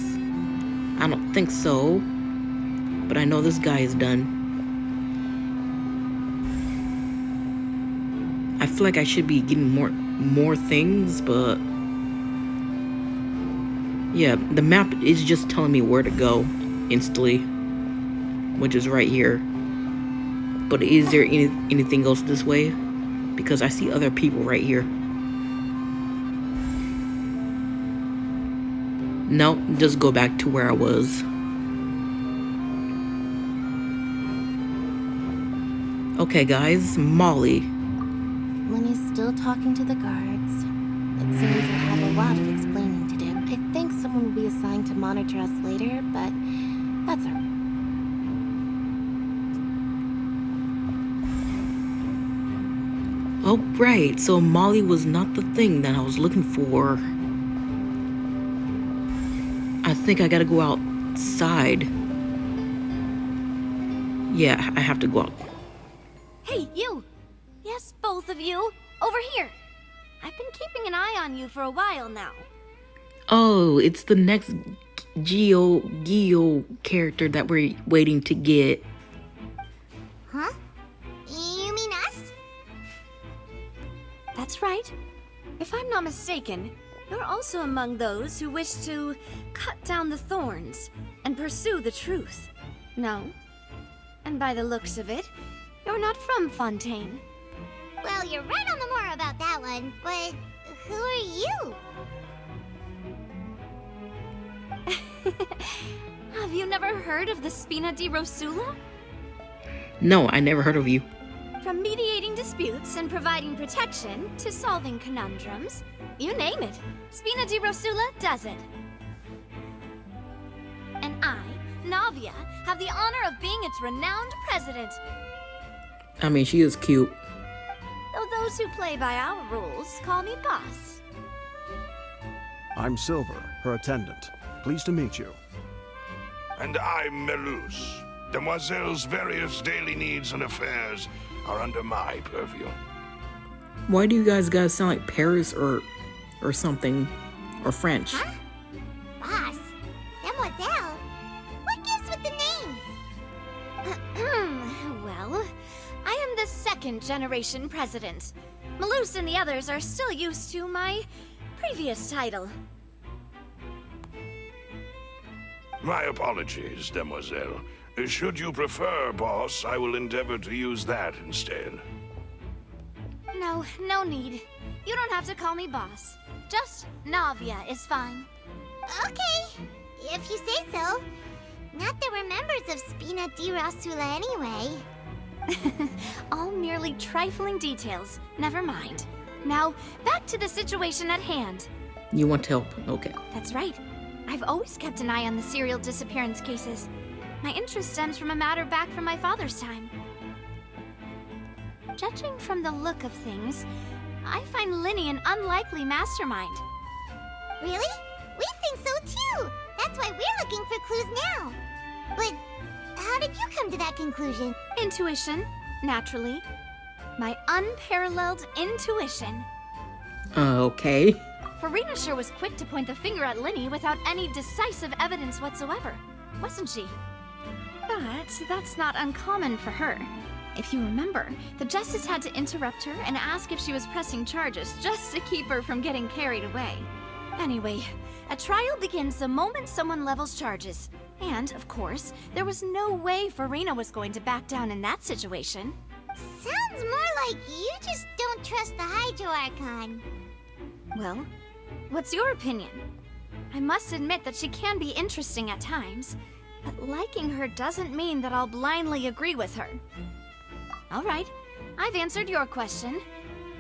I don't think so. But I know this guy is done. I feel like I should be getting more things, but yeah, the map is just telling me where to go instantly, which is right here. But is there anything else this way? Because I see other people right here. No, just go back to where I was. Okay, guys, Molly. Lenny's still talking to the guards. It seems he'll have a lot of explaining to do. I think someone will be assigned to monitor us later, but that's alright. Oh, right. So Molly was not the thing that I was looking for. I think I gotta go outside. Yeah, I have to go out. Hey, you! Yes, both of you. Over here. I've been keeping an eye on you for a while now. Oh, it's the next Geo character that we're waiting to get. Huh? You mean us? That's right. If I'm not mistaken, you're also among those who wish to cut down the thorns and pursue the truth. No? And by the looks of it, you're not from Fontaine. Well, you're right on the more about that one, but who are you? Have you never heard of the Spina di Rosula? No, I never heard of you. From mediating disputes and providing protection to solving conundrums, you name it, Spina di Rosula does it. And I, Navia, have the honor of being its renowned president. I mean, she is cute. Though those who play by our rules call me boss. I'm Silver, her attendant. Pleased to meet you. And I'm Melus. Demoiselle's various daily needs and affairs are under my purview. Why do you guys sound like Paris or something? Or French? Huh? Boss? Demoiselle? What gives with the names? Well, I am the second generation president. Malus and the others are still used to my previous title. My apologies, Demoiselle. Should you prefer, boss, I will endeavor to use that instead. No, no need. You don't have to call me boss. Just Navia is fine. Okay, if you say so. Not that we're members of Spina di Rosula anyway. All merely trifling details. Never mind. Now, back to the situation at hand. You want help? Okay. That's right. I've always kept an eye on the serial disappearance cases. My interest stems from a matter back from my father's time. Judging from the look of things, I find Lenny an unlikely mastermind. Really? We think so too! That's why we're looking for clues now! But How did you come to that conclusion? Intuition, naturally. My unparalleled intuition. Okay. Farina sure was quick to point the finger at Linny without any decisive evidence whatsoever, wasn't she? But that's not uncommon for her. If you remember, the Justice had to interrupt her and ask if she was pressing charges just to keep her from getting carried away. Anyway, a trial begins the moment someone levels charges. And, of course, there was no way Farina was going to back down in that situation. Sounds more like you just don't trust the Hydro Archon. Well, what's your opinion? I must admit that she can be interesting at times, but liking her doesn't mean that I'll blindly agree with her. All right, I've answered your question.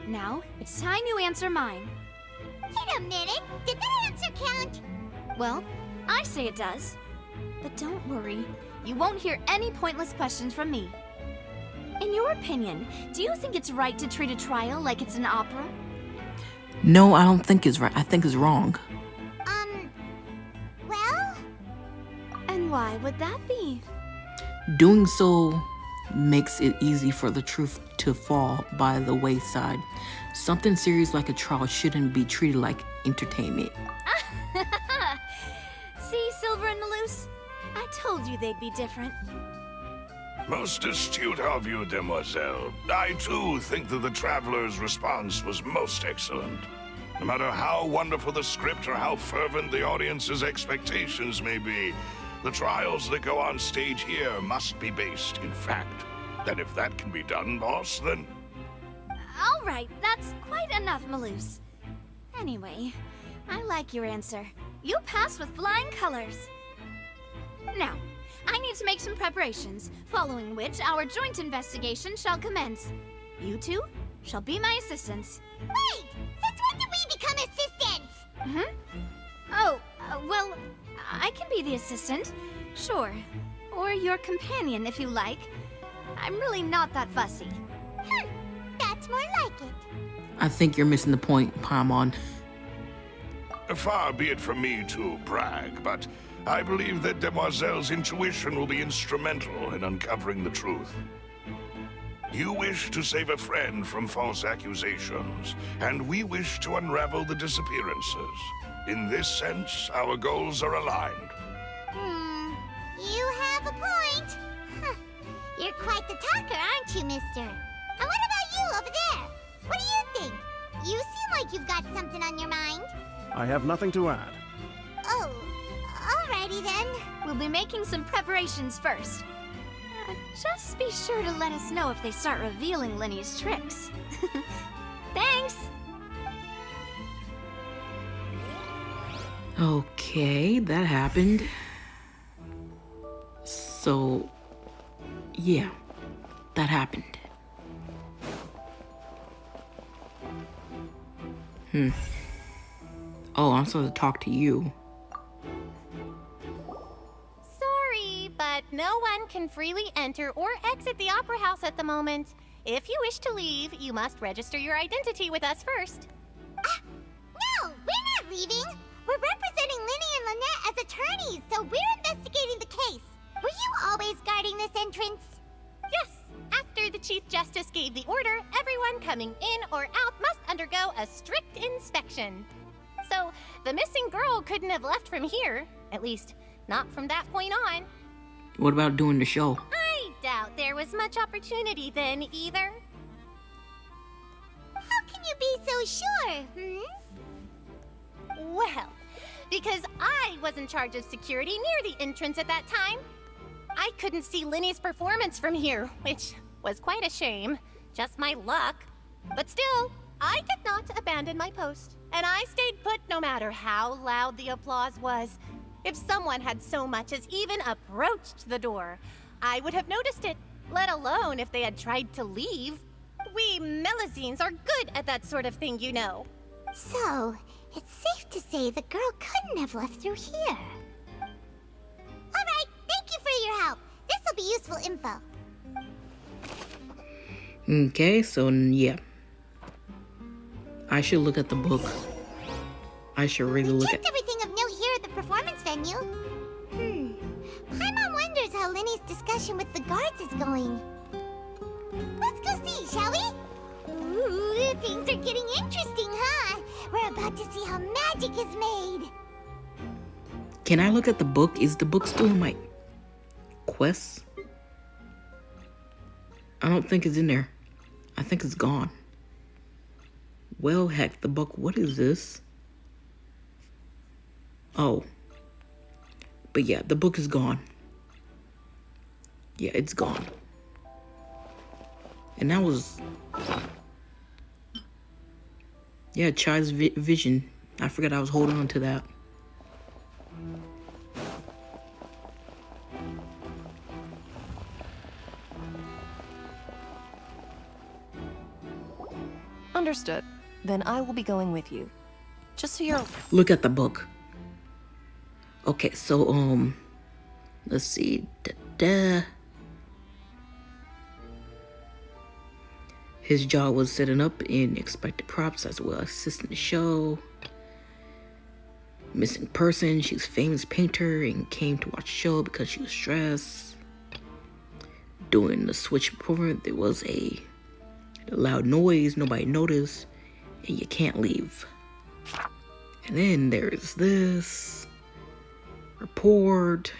Now, it's time you answer mine. Wait a minute, did that answer count? Well, I say it does. But don't worry, you won't hear any pointless questions from me. In your opinion, do you think it's right to treat a trial like it's an opera? No, I don't think it's right. I think it's wrong. Well? And why would that be? Doing so makes it easy for the truth to fall by the wayside. Something serious like a trial shouldn't be treated like entertainment. See, Silver and Malus? I told you they'd be different. Most astute of you, demoiselle. I too think that the Traveler's response was most excellent. No matter how wonderful the script or how fervent the audience's expectations may be, the trials that go on stage here must be based in fact. And if that can be done, boss, then... All right, that's quite enough, Malus. Anyway, I like your answer. You pass with flying colors. Now, I need to make some preparations, following which our joint investigation shall commence. You two shall be my assistants. Wait! Since when did we become assistants? Oh, well, I can be the assistant, sure. Or your companion, if you like. I'm really not that fussy. That's more like it. I think you're missing the point, Paimon. Far be it from me to brag, but I believe that Demoiselle's intuition will be instrumental in uncovering the truth. You wish to save a friend from false accusations, and we wish to unravel the disappearances. In this sense, our goals are aligned. You have a point. You're quite the talker, aren't you, mister? And what about you over there? What do you think? You seem like you've got something on your mind. I have nothing to add. Oh, alrighty then. We'll be making some preparations first. Just be sure to let us know if they start revealing Linny's tricks. Thanks! Okay, that happened. So, yeah, that happened. Oh, I'm supposed to talk to you. Sorry, but no one can freely enter or exit the Opera House at the moment. If you wish to leave, you must register your identity with us first. No, we're not leaving. We're representing Linny and Lynette as attorneys, so we're investigating the case. Were you always guarding this entrance? Yes. After the Chief Justice gave the order, everyone coming in or out must undergo a strict inspection. So, the missing girl couldn't have left from here. At least, not from that point on. What about doing the show? I doubt there was much opportunity then, either. How can you be so sure, Well, because I was in charge of security near the entrance at that time. I couldn't see Linny's performance from here, which was quite a shame. Just my luck. But still, I did not abandon my post. And I stayed put no matter how loud the applause was. If someone had so much as even approached the door, I would have noticed it, let alone if they had tried to leave. We Melazines are good at that sort of thing, you know. So, it's safe to say the girl couldn't have left through here. Alright, thank you for your help. This'll be useful info. Okay, so yeah. I should look at the book. I should really look at... Checked everything of note here at the performance venue. Paimon wonders how how Lenny's discussion with the guards is going. Let's go see, shall we? Ooh, things are getting interesting, huh? We're about to see how magic is made. Can I look at the book? Is the book still in my quests? I don't think it's in there. I think it's gone. Well, heck, the book. What is this? Oh. But yeah, the book is gone. Yeah, it's gone. And that was... Yeah, Chai's vision. I forgot I was holding on to that. Understood. Then I will be going with you. Just so you're... Look at the book. Okay, so, let's see. His job was setting up in expected props as well as assisting the show. Missing person. She's a famous painter and came to watch the show because she was stressed. During the switch performance, there was a loud noise. Nobody noticed. And you can't leave. And then there's this report,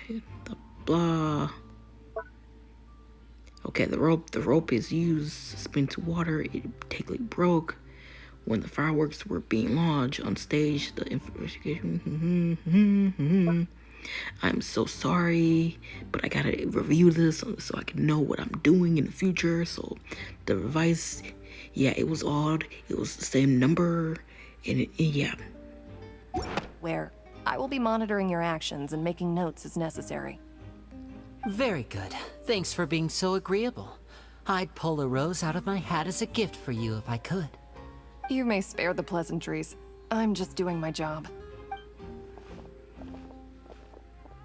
blah. Okay, the rope is used to spin to water. It technically broke when the fireworks were being launched on stage. The investigation. I'm so sorry, but I gotta review this so I can know what I'm doing in the future. So the device, yeah, it was odd. It was the same number, and yeah. Where I will be monitoring your actions and making notes as necessary. Very good. Thanks for being so agreeable. I'd pull a rose out of my hat as a gift for you if I could. You may spare the pleasantries. I'm just doing my job.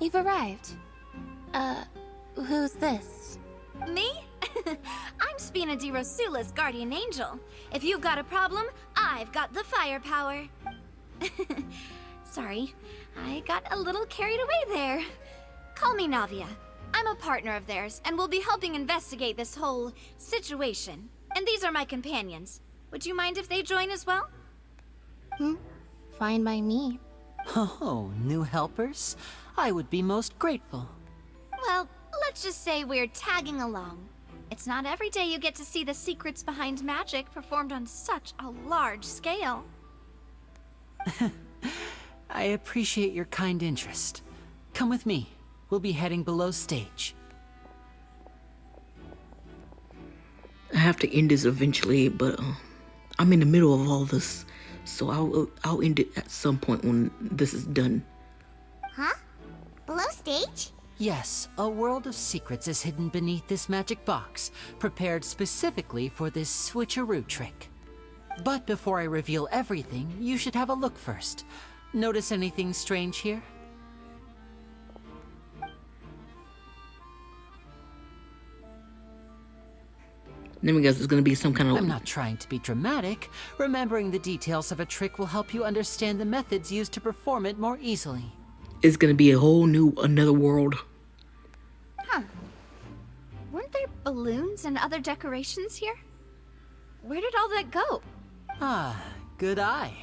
You've arrived. Who's this? Me? I'm Spina di Rosula's guardian angel. If you've got a problem, I've got the firepower. Sorry, I got a little carried away there. Call me Navia. I'm a partner of theirs, and will be helping investigate this whole situation. And these are my companions. Would you mind if they join as well? Fine by me. Oh, new helpers? I would be most grateful. Well, let's just say we're tagging along. It's not every day you get to see the secrets behind magic performed on such a large scale. I appreciate your kind interest. Come with me. We'll be heading below stage. I have to end this eventually, but I'm in the middle of all this, so I'll end it at some point when this is done. Huh? Below stage? Yes, a world of secrets is hidden beneath this magic box, prepared specifically for this switcheroo trick. But before I reveal everything, you should have a look first. Notice anything strange here? Then we guess it's gonna be some kind of... I'm not trying to be dramatic. Remembering the details of a trick will help you understand the methods used to perform it more easily. It's gonna be a whole new, another world. Huh. Weren't there balloons and other decorations here? Where did all that go? Ah, good eye.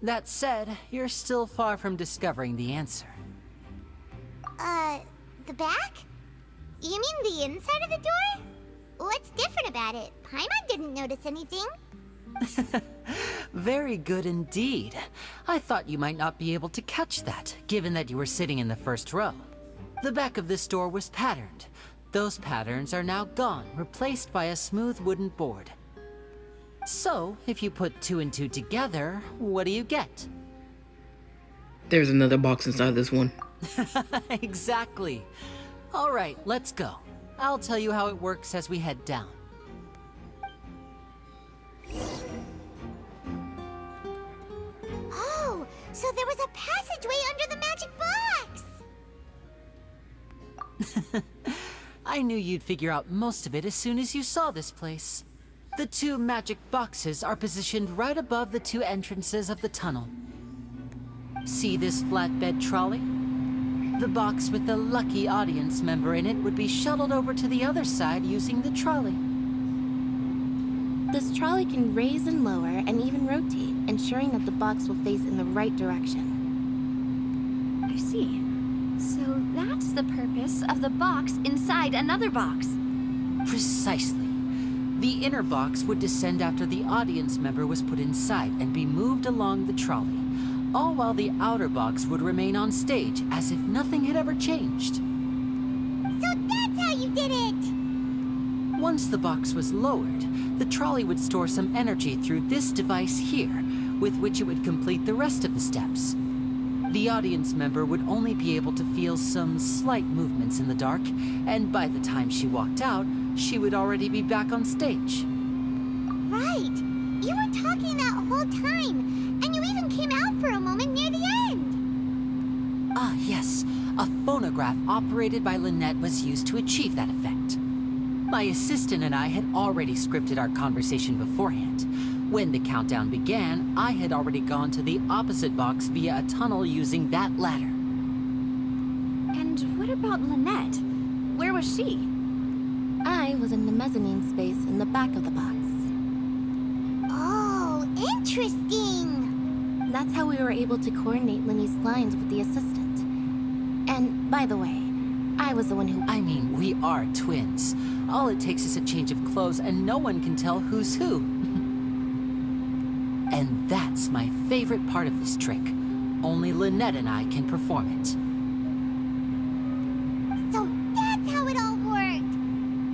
That said, you're still far from discovering the answer. The back? You mean the inside of the door? What's different about it? Paimon didn't notice anything. Very good indeed. I thought you might not be able to catch that, given that you were sitting in the first row. The back of this door was patterned. Those patterns are now gone, replaced by a smooth wooden board. So, if you put 2 and 2 together, what do you get? There's another box inside this one. Exactly. All right, let's go. I'll tell you how it works as we head down. Oh, so there was a passageway under the magic box! I knew you'd figure out most of it as soon as you saw this place. The 2 magic boxes are positioned right above the 2 entrances of the tunnel. See this flatbed trolley? The box with the lucky audience member in it would be shuttled over to the other side using the trolley. This trolley can raise and lower and even rotate, ensuring that the box will face in the right direction. I see. So that's the purpose of the box inside another box. Precisely. The inner box would descend after the audience member was put inside and be moved along the trolley, all while the outer box would remain on stage as if nothing had ever changed. So that's how you did it! Once the box was lowered, the trolley would store some energy through this device here, with which it would complete the rest of the steps. The audience member would only be able to feel some slight movements in the dark, and by the time she walked out, she would already be back on stage. Right! You were talking that whole time, and you even came out for a moment near the end! Ah, yes. A phonograph operated by Lynette was used to achieve that effect. My assistant and I had already scripted our conversation beforehand. When the countdown began, I had already gone to the opposite box via a tunnel using that ladder. And what about Lynette? Where was she? I was in the mezzanine space in the back of the box. Oh, interesting! That's how we were able to coordinate Linny's lines with the assistant. And, by the way, I was the one who... I mean, we are twins. All it takes is a change of clothes and no one can tell who's who. And that's my favorite part of this trick. Only Lynette and I can perform it. So that's how it all worked!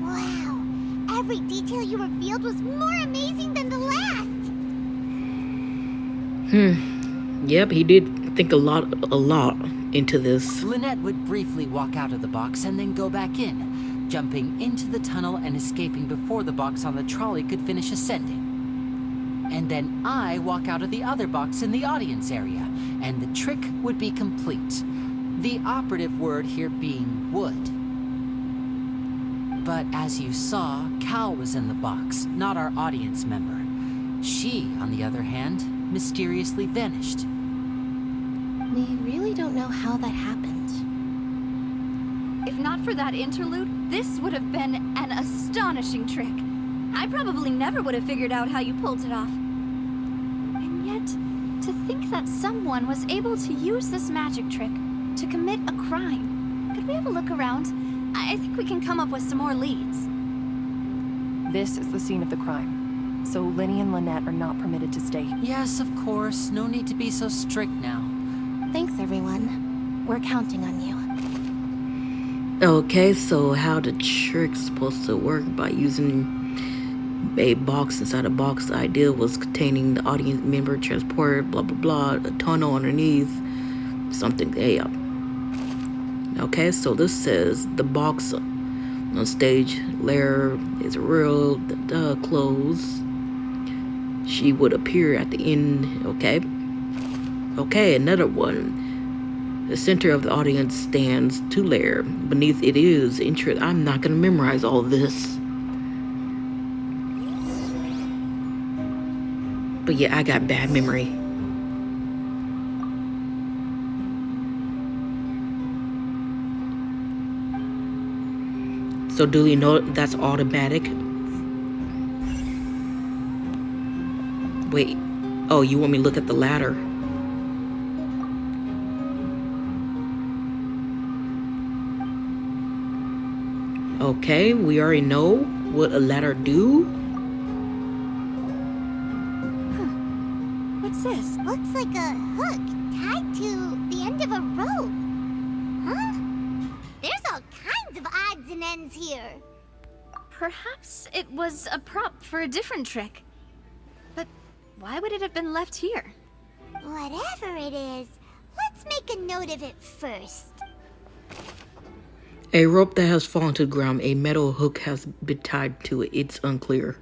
Wow! Every detail you revealed was more amazing than the last! Yep, he did think a lot into this. Lynette would briefly walk out of the box and then go back in, jumping into the tunnel and escaping before the box on the trolley could finish ascending. And then I walk out of the other box in the audience area, and the trick would be complete. The operative word here being would. But as you saw, Cal was in the box, not our audience member. She, on the other hand, mysteriously vanished. We really don't know how that happened. If not for that interlude, this would have been an astonishing trick. I probably never would have figured out how you pulled it off. And yet, to think that someone was able to use this magic trick to commit a crime. Could we have a look around? I think we can come up with some more leads. This is the scene of the crime, so Linny and Lynette are not permitted to stay. Yes, of course. No need to be so strict now. Thanks, everyone. We're counting on you. Okay, so how the trick's supposed to work by using a box inside a box. The idea was containing the audience member, transport, blah blah blah, a tunnel underneath, something. Yeah. Okay, so this says the box on stage layer is real, close. She would appear at the end. Okay, another one. The center of the audience stands 2 layer. Beneath it is interest. I'm not gonna memorize all this. But yeah, I got bad memory. So do you know that's automatic? Wait. Oh, you want me to look at the ladder? Okay, we already know what a ladder do. What's this? Looks like a hook tied to the end of a rope. Huh? There's all kinds of odds and ends here. Perhaps it was a prop for a different trick. But why would it have been left here? Whatever it is, let's make a note of it first. A rope that has fallen to the ground. A metal hook has been tied to it. It's unclear.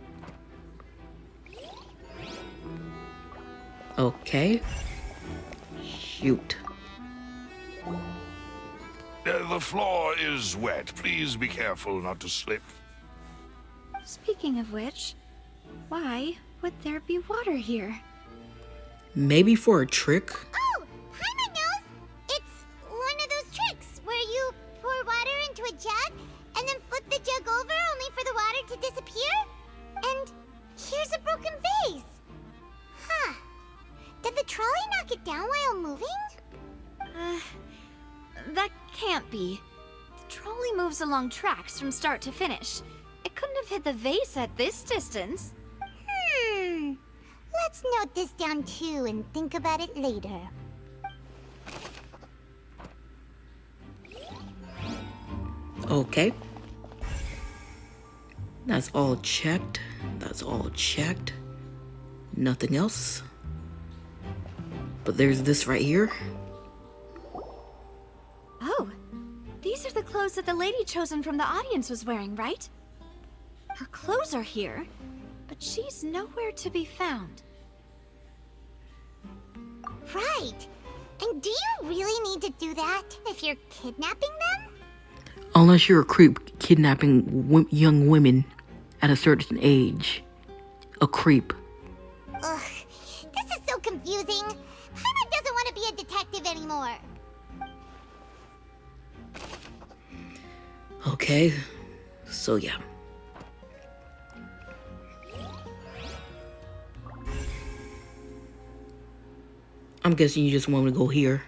Okay. Shoot. The floor is wet. Please be careful not to slip. Speaking of which, why would there be water here? Maybe for a trick? Oh, Paimon knows! It's one of those tricks that can't be. The trolley moves along tracks from start to finish. It couldn't have hit the vase at this distance. Let's note this down too and think about it later. Okay. That's all checked. That's all checked. Nothing else. But there's this right here. Oh, these are the clothes that the lady chosen from the audience was wearing, right? Her clothes are here, but she's nowhere to be found. Right. And do you really need to do that if you're kidnapping them? Unless you're a creep kidnapping young women at a certain age. A creep. Ugh, this is so confusing. Paimon doesn't want to be a detective anymore. Okay, so yeah. I'm guessing you just want me to go here.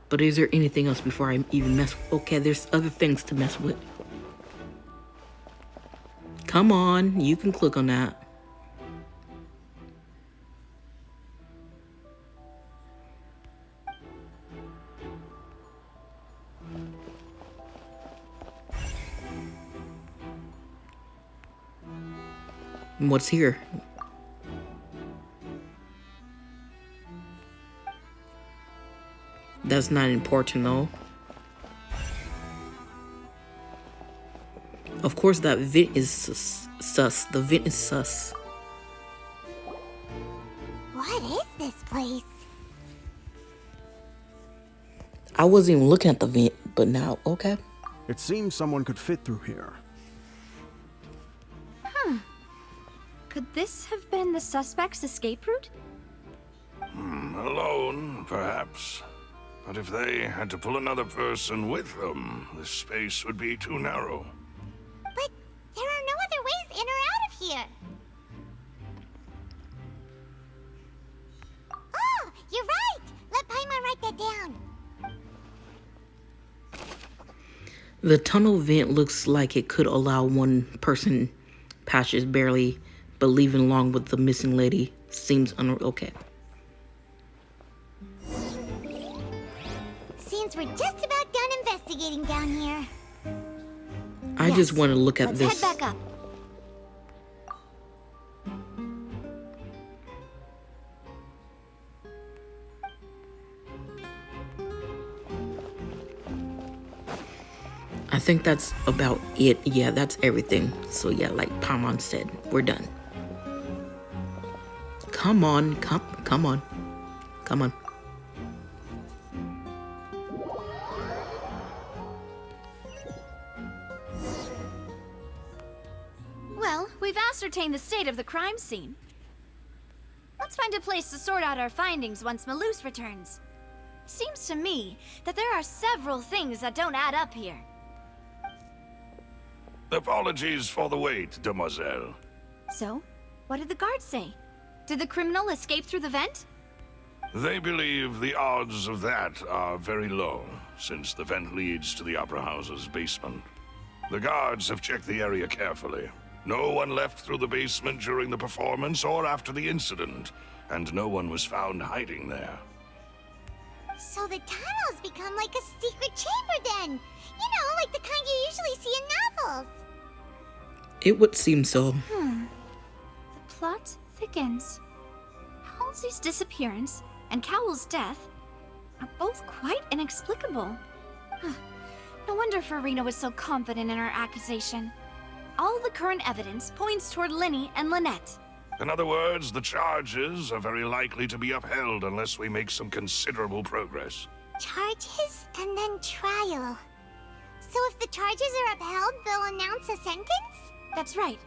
But is there anything else before I even mess with? Okay, there's other things to mess with. Come on, you can click on that. And what's here? That's not important though. Of course that vent is sus. The vent is sus. What is this place? I wasn't even looking at the vent, but now, okay. It seems someone could fit through here. Could this have been the suspect's escape route? Alone, perhaps. But if they had to pull another person with them, this space would be too narrow. But there are no other ways in or out of here. Oh, you're right! Let Paimon write that down. The tunnel vent looks like it could allow one person passage barely, but leaving along with the missing lady seems okay. Seems we're just about done investigating down here. I just want to look at Let's this. head back up. I think that's about it. Yeah, that's everything. So yeah, like Paimon said, we're done. Come on, come on, come on. Well, we've ascertained the state of the crime scene. Let's find a place to sort out our findings once Malus returns. Seems to me that there are several things that don't add up here. Apologies for the wait, demoiselle. So, what did the guards say? Did the criminal escape through the vent? They believe the odds of that are very low, since the vent leads to the Opera House's basement. The guards have checked the area carefully. No one left through the basement during the performance or after the incident, and no one was found hiding there. So the tunnels become like a secret chamber then! You know, like the kind you usually see in novels! It would seem so. The plot thickens. Halsey's disappearance and Cowell's death are both quite inexplicable. No wonder Farina was so confident in her accusation. All the current evidence points toward Linny and Lynette. In other words, the charges are very likely to be upheld unless we make some considerable progress. Charges and then trial. So if the charges are upheld, they'll announce a sentence? That's right.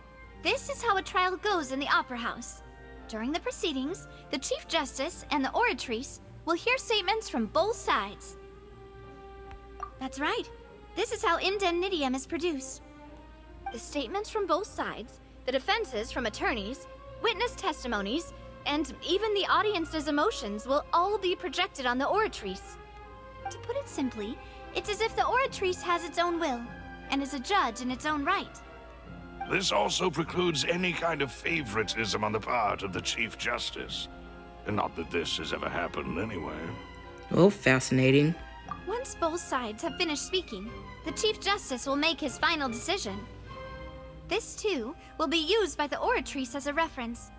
This is how a trial goes in the Opera House. During the proceedings, the Chief Justice and the Oratrice will hear statements from both sides. That's right. This is how indemnitium is produced. The statements from both sides, the defenses from attorneys, witness testimonies, and even the audience's emotions will all be projected on the Oratrice. To put it simply, it's as if the Oratrice has its own will, and is a judge in its own right. This also precludes any kind of favoritism on the part of the Chief Justice. And not that this has ever happened anyway. Oh, fascinating. Once both sides have finished speaking, the Chief Justice will make his final decision. This, too, will be used by the Oratrice as a reference.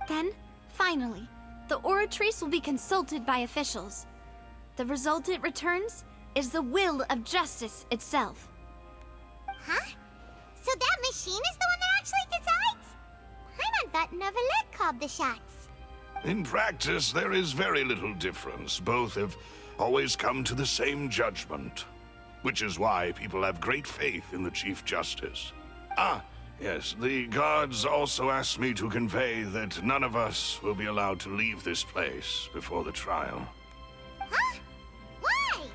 Then, finally, the Oratrice will be consulted by officials. The result it returns is the will of justice itself. Huh? So that machine is the one that actually decides? Paimon thought Neverlet called the shots. In practice, there is very little difference. Both have always come to the same judgment. Which is why people have great faith in the Chief Justice. Ah, yes, the guards also asked me to convey that none of us will be allowed to leave this place before the trial. Huh? Why?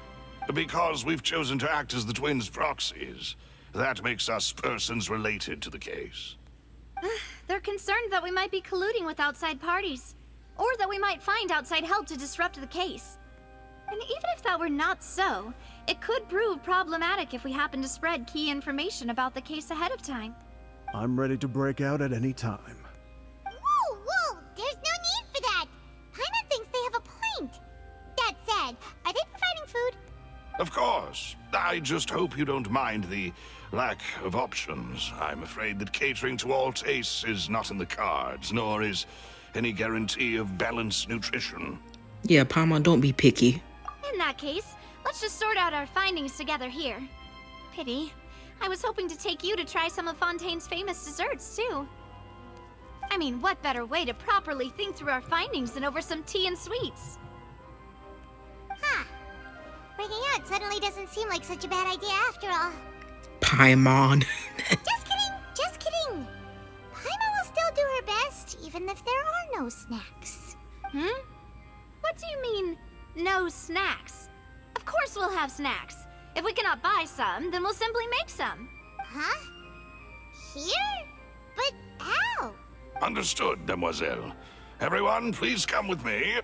Because we've chosen to act as the twins' proxies. That makes us persons related to the case. They're concerned that we might be colluding with outside parties, or that we might find outside help to disrupt the case. And even if that were not so, it could prove problematic if we happen to spread key information about the case ahead of time. I'm ready to break out at any time. Whoa, whoa! There's no need for that! Paimon thinks they have a point. That said, are they providing food? Of course. I just hope you don't mind the lack of options. I'm afraid that catering to all tastes is not in the cards, nor is any guarantee of balanced nutrition. Yeah, Paimon, don't be picky. In that case, let's just sort out our findings together here. Pity. I was hoping to take you to try some of Fontaine's famous desserts, too. I mean, what better way to properly think through our findings than over some tea and sweets? Huh. Breaking out suddenly doesn't seem like such a bad idea after all. Paimon. Just kidding, just kidding. Paimon will still do her best, even if there are no snacks. What do you mean, no snacks? Of course we'll have snacks. If we cannot buy some, then we'll simply make some. Huh? Here? But how? Understood, Demoiselle. Everyone, please come with me.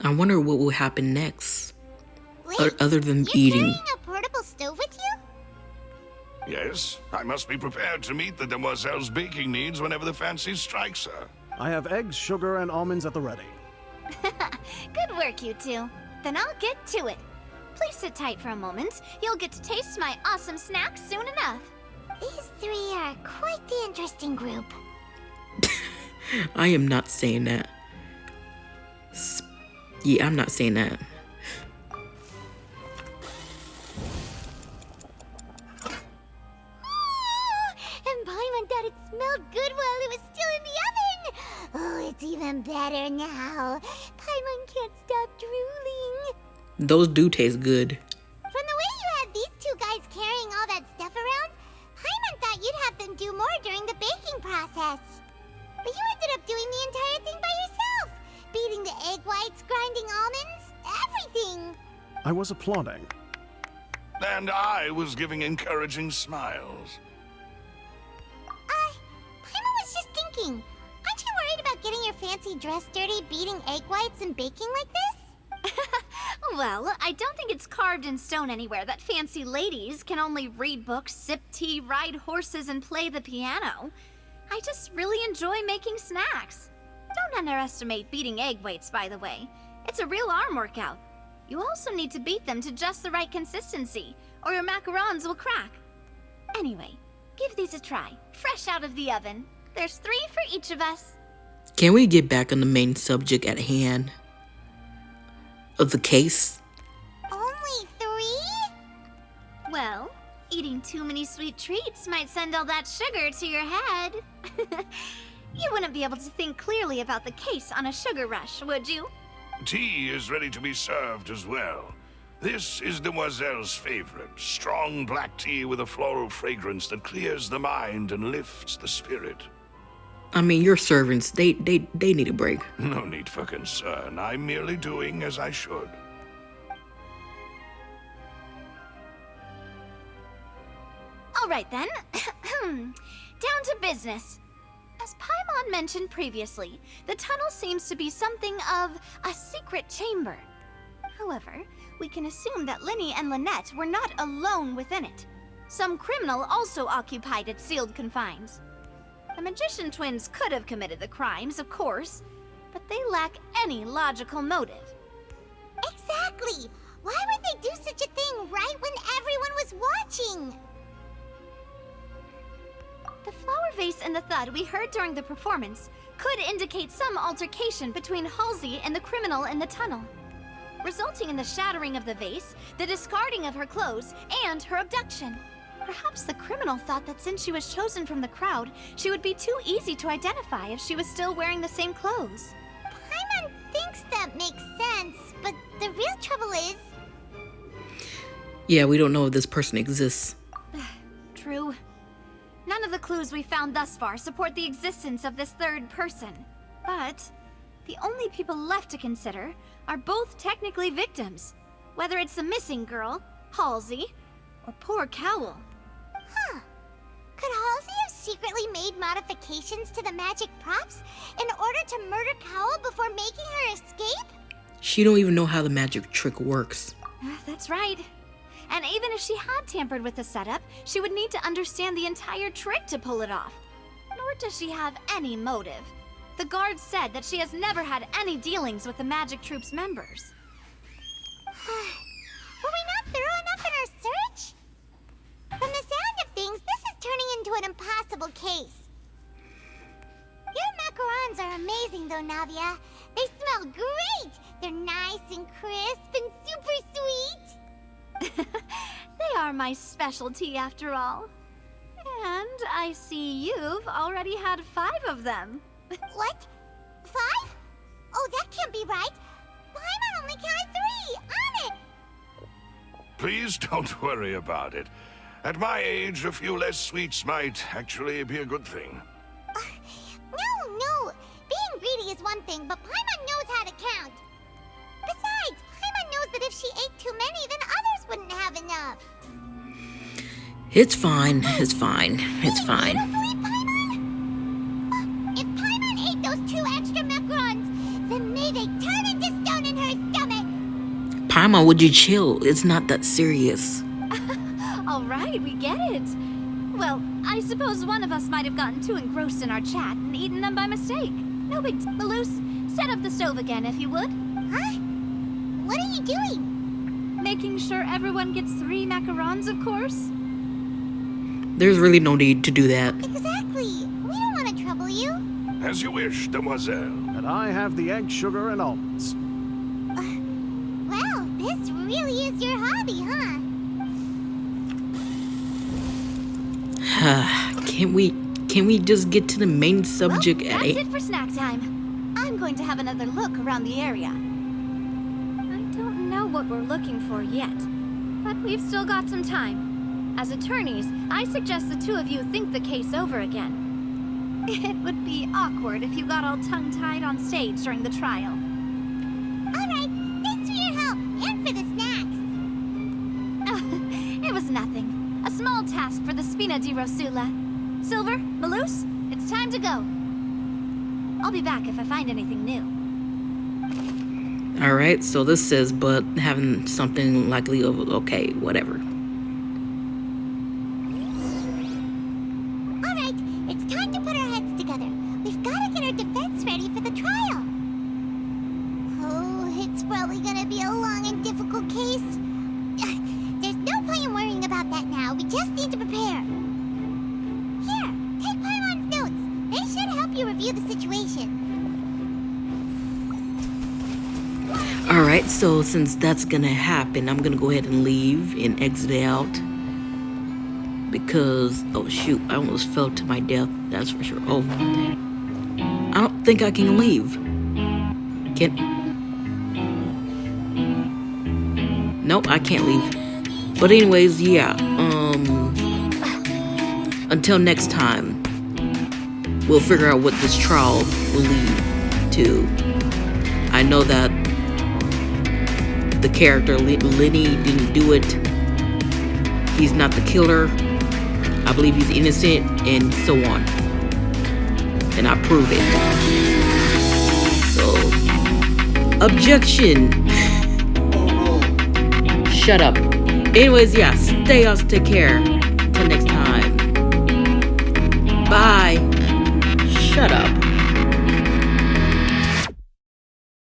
I wonder what will happen next. Wait, Other than you're eating. carrying a portable stove with you? Yes, I must be prepared to meet the Demoiselle's baking needs whenever the fancy strikes her. I have eggs, sugar, and almonds at the ready. Good work, you two. Then I'll get to it. Please sit tight for a moment. You'll get to taste my awesome snacks soon enough. These three are quite the interesting group. I am not saying that. Yeah, I'm not saying that. And Paimon thought it smelled good while it was still in the oven. Oh, it's even better now. Paimon can't stop drooling. Those do taste good. From the way you had these two guys carrying all that stuff around, Paimon thought you'd have them do more during the baking process. But you ended up doing the entire thing by yourself. Beating the egg whites, grinding almonds, everything. I was applauding. And I was giving encouraging smiles. Paimon was just thinking, aren't you worried about getting your fancy dress dirty beating egg whites and baking like this? Well, I don't think it's carved in stone anywhere that fancy ladies can only read books, sip tea, ride horses, and play the piano. I just really enjoy making snacks. Don't underestimate beating egg whites, by the way. It's a real arm workout. You also need to beat them to just the right consistency, or your macarons will crack. Anyway, give these a try, fresh out of the oven. There's 3 for each of us. Can we get back on the main subject at hand of the case? Only 3? Well, eating too many sweet treats might send all that sugar to your head. You wouldn't be able to think clearly about the case on a sugar rush, would you? Tea is ready to be served as well. This is Demoiselle's favorite, strong black tea with a floral fragrance that clears the mind and lifts the spirit. I mean, your servants, they need a break. No need for concern. I'm merely doing as I should. All right then. Down to business. As Paimon mentioned previously, the tunnel seems to be something of a secret chamber. However, we can assume that Linny and Lynette were not alone within it. Some criminal also occupied its sealed confines. The magician twins could have committed the crimes, of course, but they lack any logical motive. Exactly! Why would they do such a thing right when everyone was watching? The flower vase and the thud we heard during the performance could indicate some altercation between Halsey and the criminal in the tunnel, resulting in the shattering of the vase, the discarding of her clothes, and her abduction. Perhaps the criminal thought that since she was chosen from the crowd, she would be too easy to identify if she was still wearing the same clothes. Paimon thinks that makes sense, but the real trouble is... Yeah, we don't know if this person exists. True. None of the clues we found thus far support the existence of this third person. But the only people left to consider are both technically victims, whether it's the missing girl, Halsey, or poor Cowell. Huh. Could Halsey have secretly made modifications to the magic props in order to murder Cowell before making her escape? She don't even know how the magic trick works. That's right. And even if she had tampered with the setup, she would need to understand the entire trick to pull it off. Nor does she have any motive. The guard said that she has never had any dealings with the Magic Troop's members. Were we not thorough enough in our search? From the sound of things, this is turning into an impossible case. Your macarons are amazing though, Navia. They smell great! They're nice and crisp and super sweet! They are my specialty after all. And I see you've already had 5 of them. What? 5? Oh, that can't be right. Paimon only counted 3! On it! Please don't worry about it. At my age, a few less sweets might actually be a good thing. No. Being greedy is one thing, but Paimon knows how to count. Besides, Paimon knows that if she ate too many, then others wouldn't have enough. It's fine. It's fine. It's fine. You don't believe Paimon? If Paimon ate those 2 extra macarons, then may they turn into stone in her stomach. Paimon, would you chill? It's not that serious. All right, we get it. Well, I suppose one of us might have gotten too engrossed in our chat and eaten them by mistake. No big deal. Malus, set up the stove again if you would. Huh? What are you doing? Making sure everyone gets 3 macarons, of course. There's really no need to do that. Exactly. We don't want to trouble you. As you wish, demoiselle. And I have the egg, sugar, and almonds. Well, this really is your hobby, huh? Can we just get to the main subject well, at that's it for snack time. I'm going to have another look around the area. I don't know what we're looking for yet, but we've still got some time. As attorneys, I suggest the 2 of you think the case over again. It would be awkward if you got all tongue-tied on stage during the trial. All right, thanks for your help and for the snacks. It was nothing. A small task for the Spina di Rosula. Silver, Malus, it's time to go. I'll be back if I find anything new. Alright, so this says, but having something likely of, okay, whatever. Alright, it's time to put our heads together. We've got to get our defense ready for the trial. Oh, it's probably gonna be a long and difficult case. There's no point in worrying about that now. We just need to prepare. Here, take Paimon's notes. They should help you review the situation. Alright, so since that's gonna happen, I'm gonna go ahead and leave and exit out. Because, oh shoot, I almost fell to my death, that's for sure. Oh, I don't think I can leave. Nope, I can't leave. But anyways, yeah, until next time, we'll figure out what this trial will lead to. I know that the character Lenny didn't do it. He's not the killer. I believe he's innocent, and so on. and I prove it. So, objection. Shut up. Anyways, yeah, stay us, take care. Till next time. Bye.